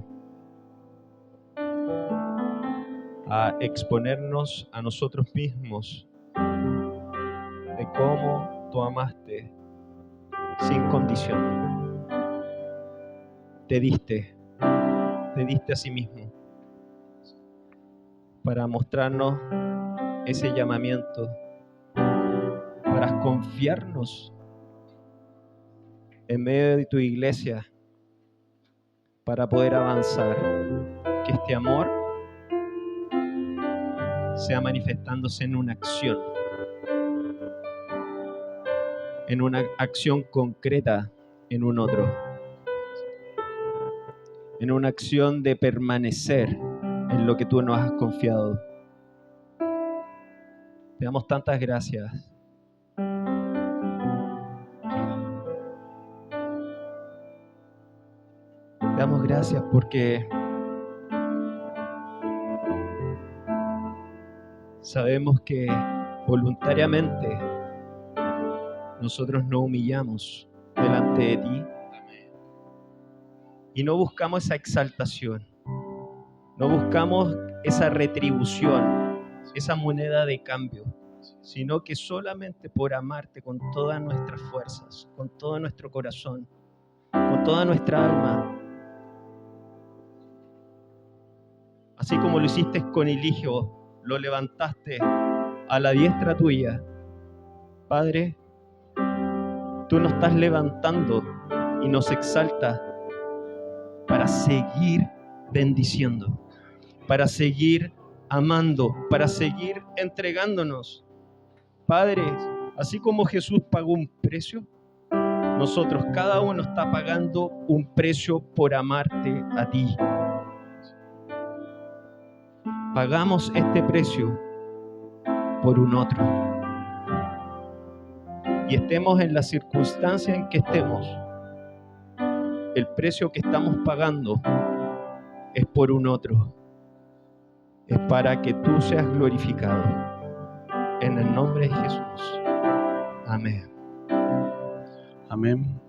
a exponernos a nosotros mismos de cómo tú amaste sin condición. Te diste a sí mismo para mostrarnos ese llamamiento, para confiarnos en medio de tu iglesia, para poder avanzar, que este amor sea manifestándose en una acción concreta en un otro, en una acción de permanecer en lo que tú nos has confiado. Te damos tantas gracias. Te damos gracias porque sabemos que voluntariamente nosotros nos humillamos delante de ti y no buscamos esa exaltación, no buscamos esa retribución, esa moneda de cambio, sino que solamente por amarte con todas nuestras fuerzas, con todo nuestro corazón, con toda nuestra alma, así como lo hiciste con Eligio, lo levantaste a la diestra tuya. Padre, tú nos estás levantando y nos exaltas para seguir bendiciendo, para seguir amando, para seguir entregándonos. Padre, así como Jesús pagó un precio, nosotros, cada uno está pagando un precio por amarte a ti. Pagamos este precio por un otro. Y estemos en la circunstancia en que estemos, el precio que estamos pagando es por un otro. Es para que tú seas glorificado. En el nombre de Jesús. Amén. Amén.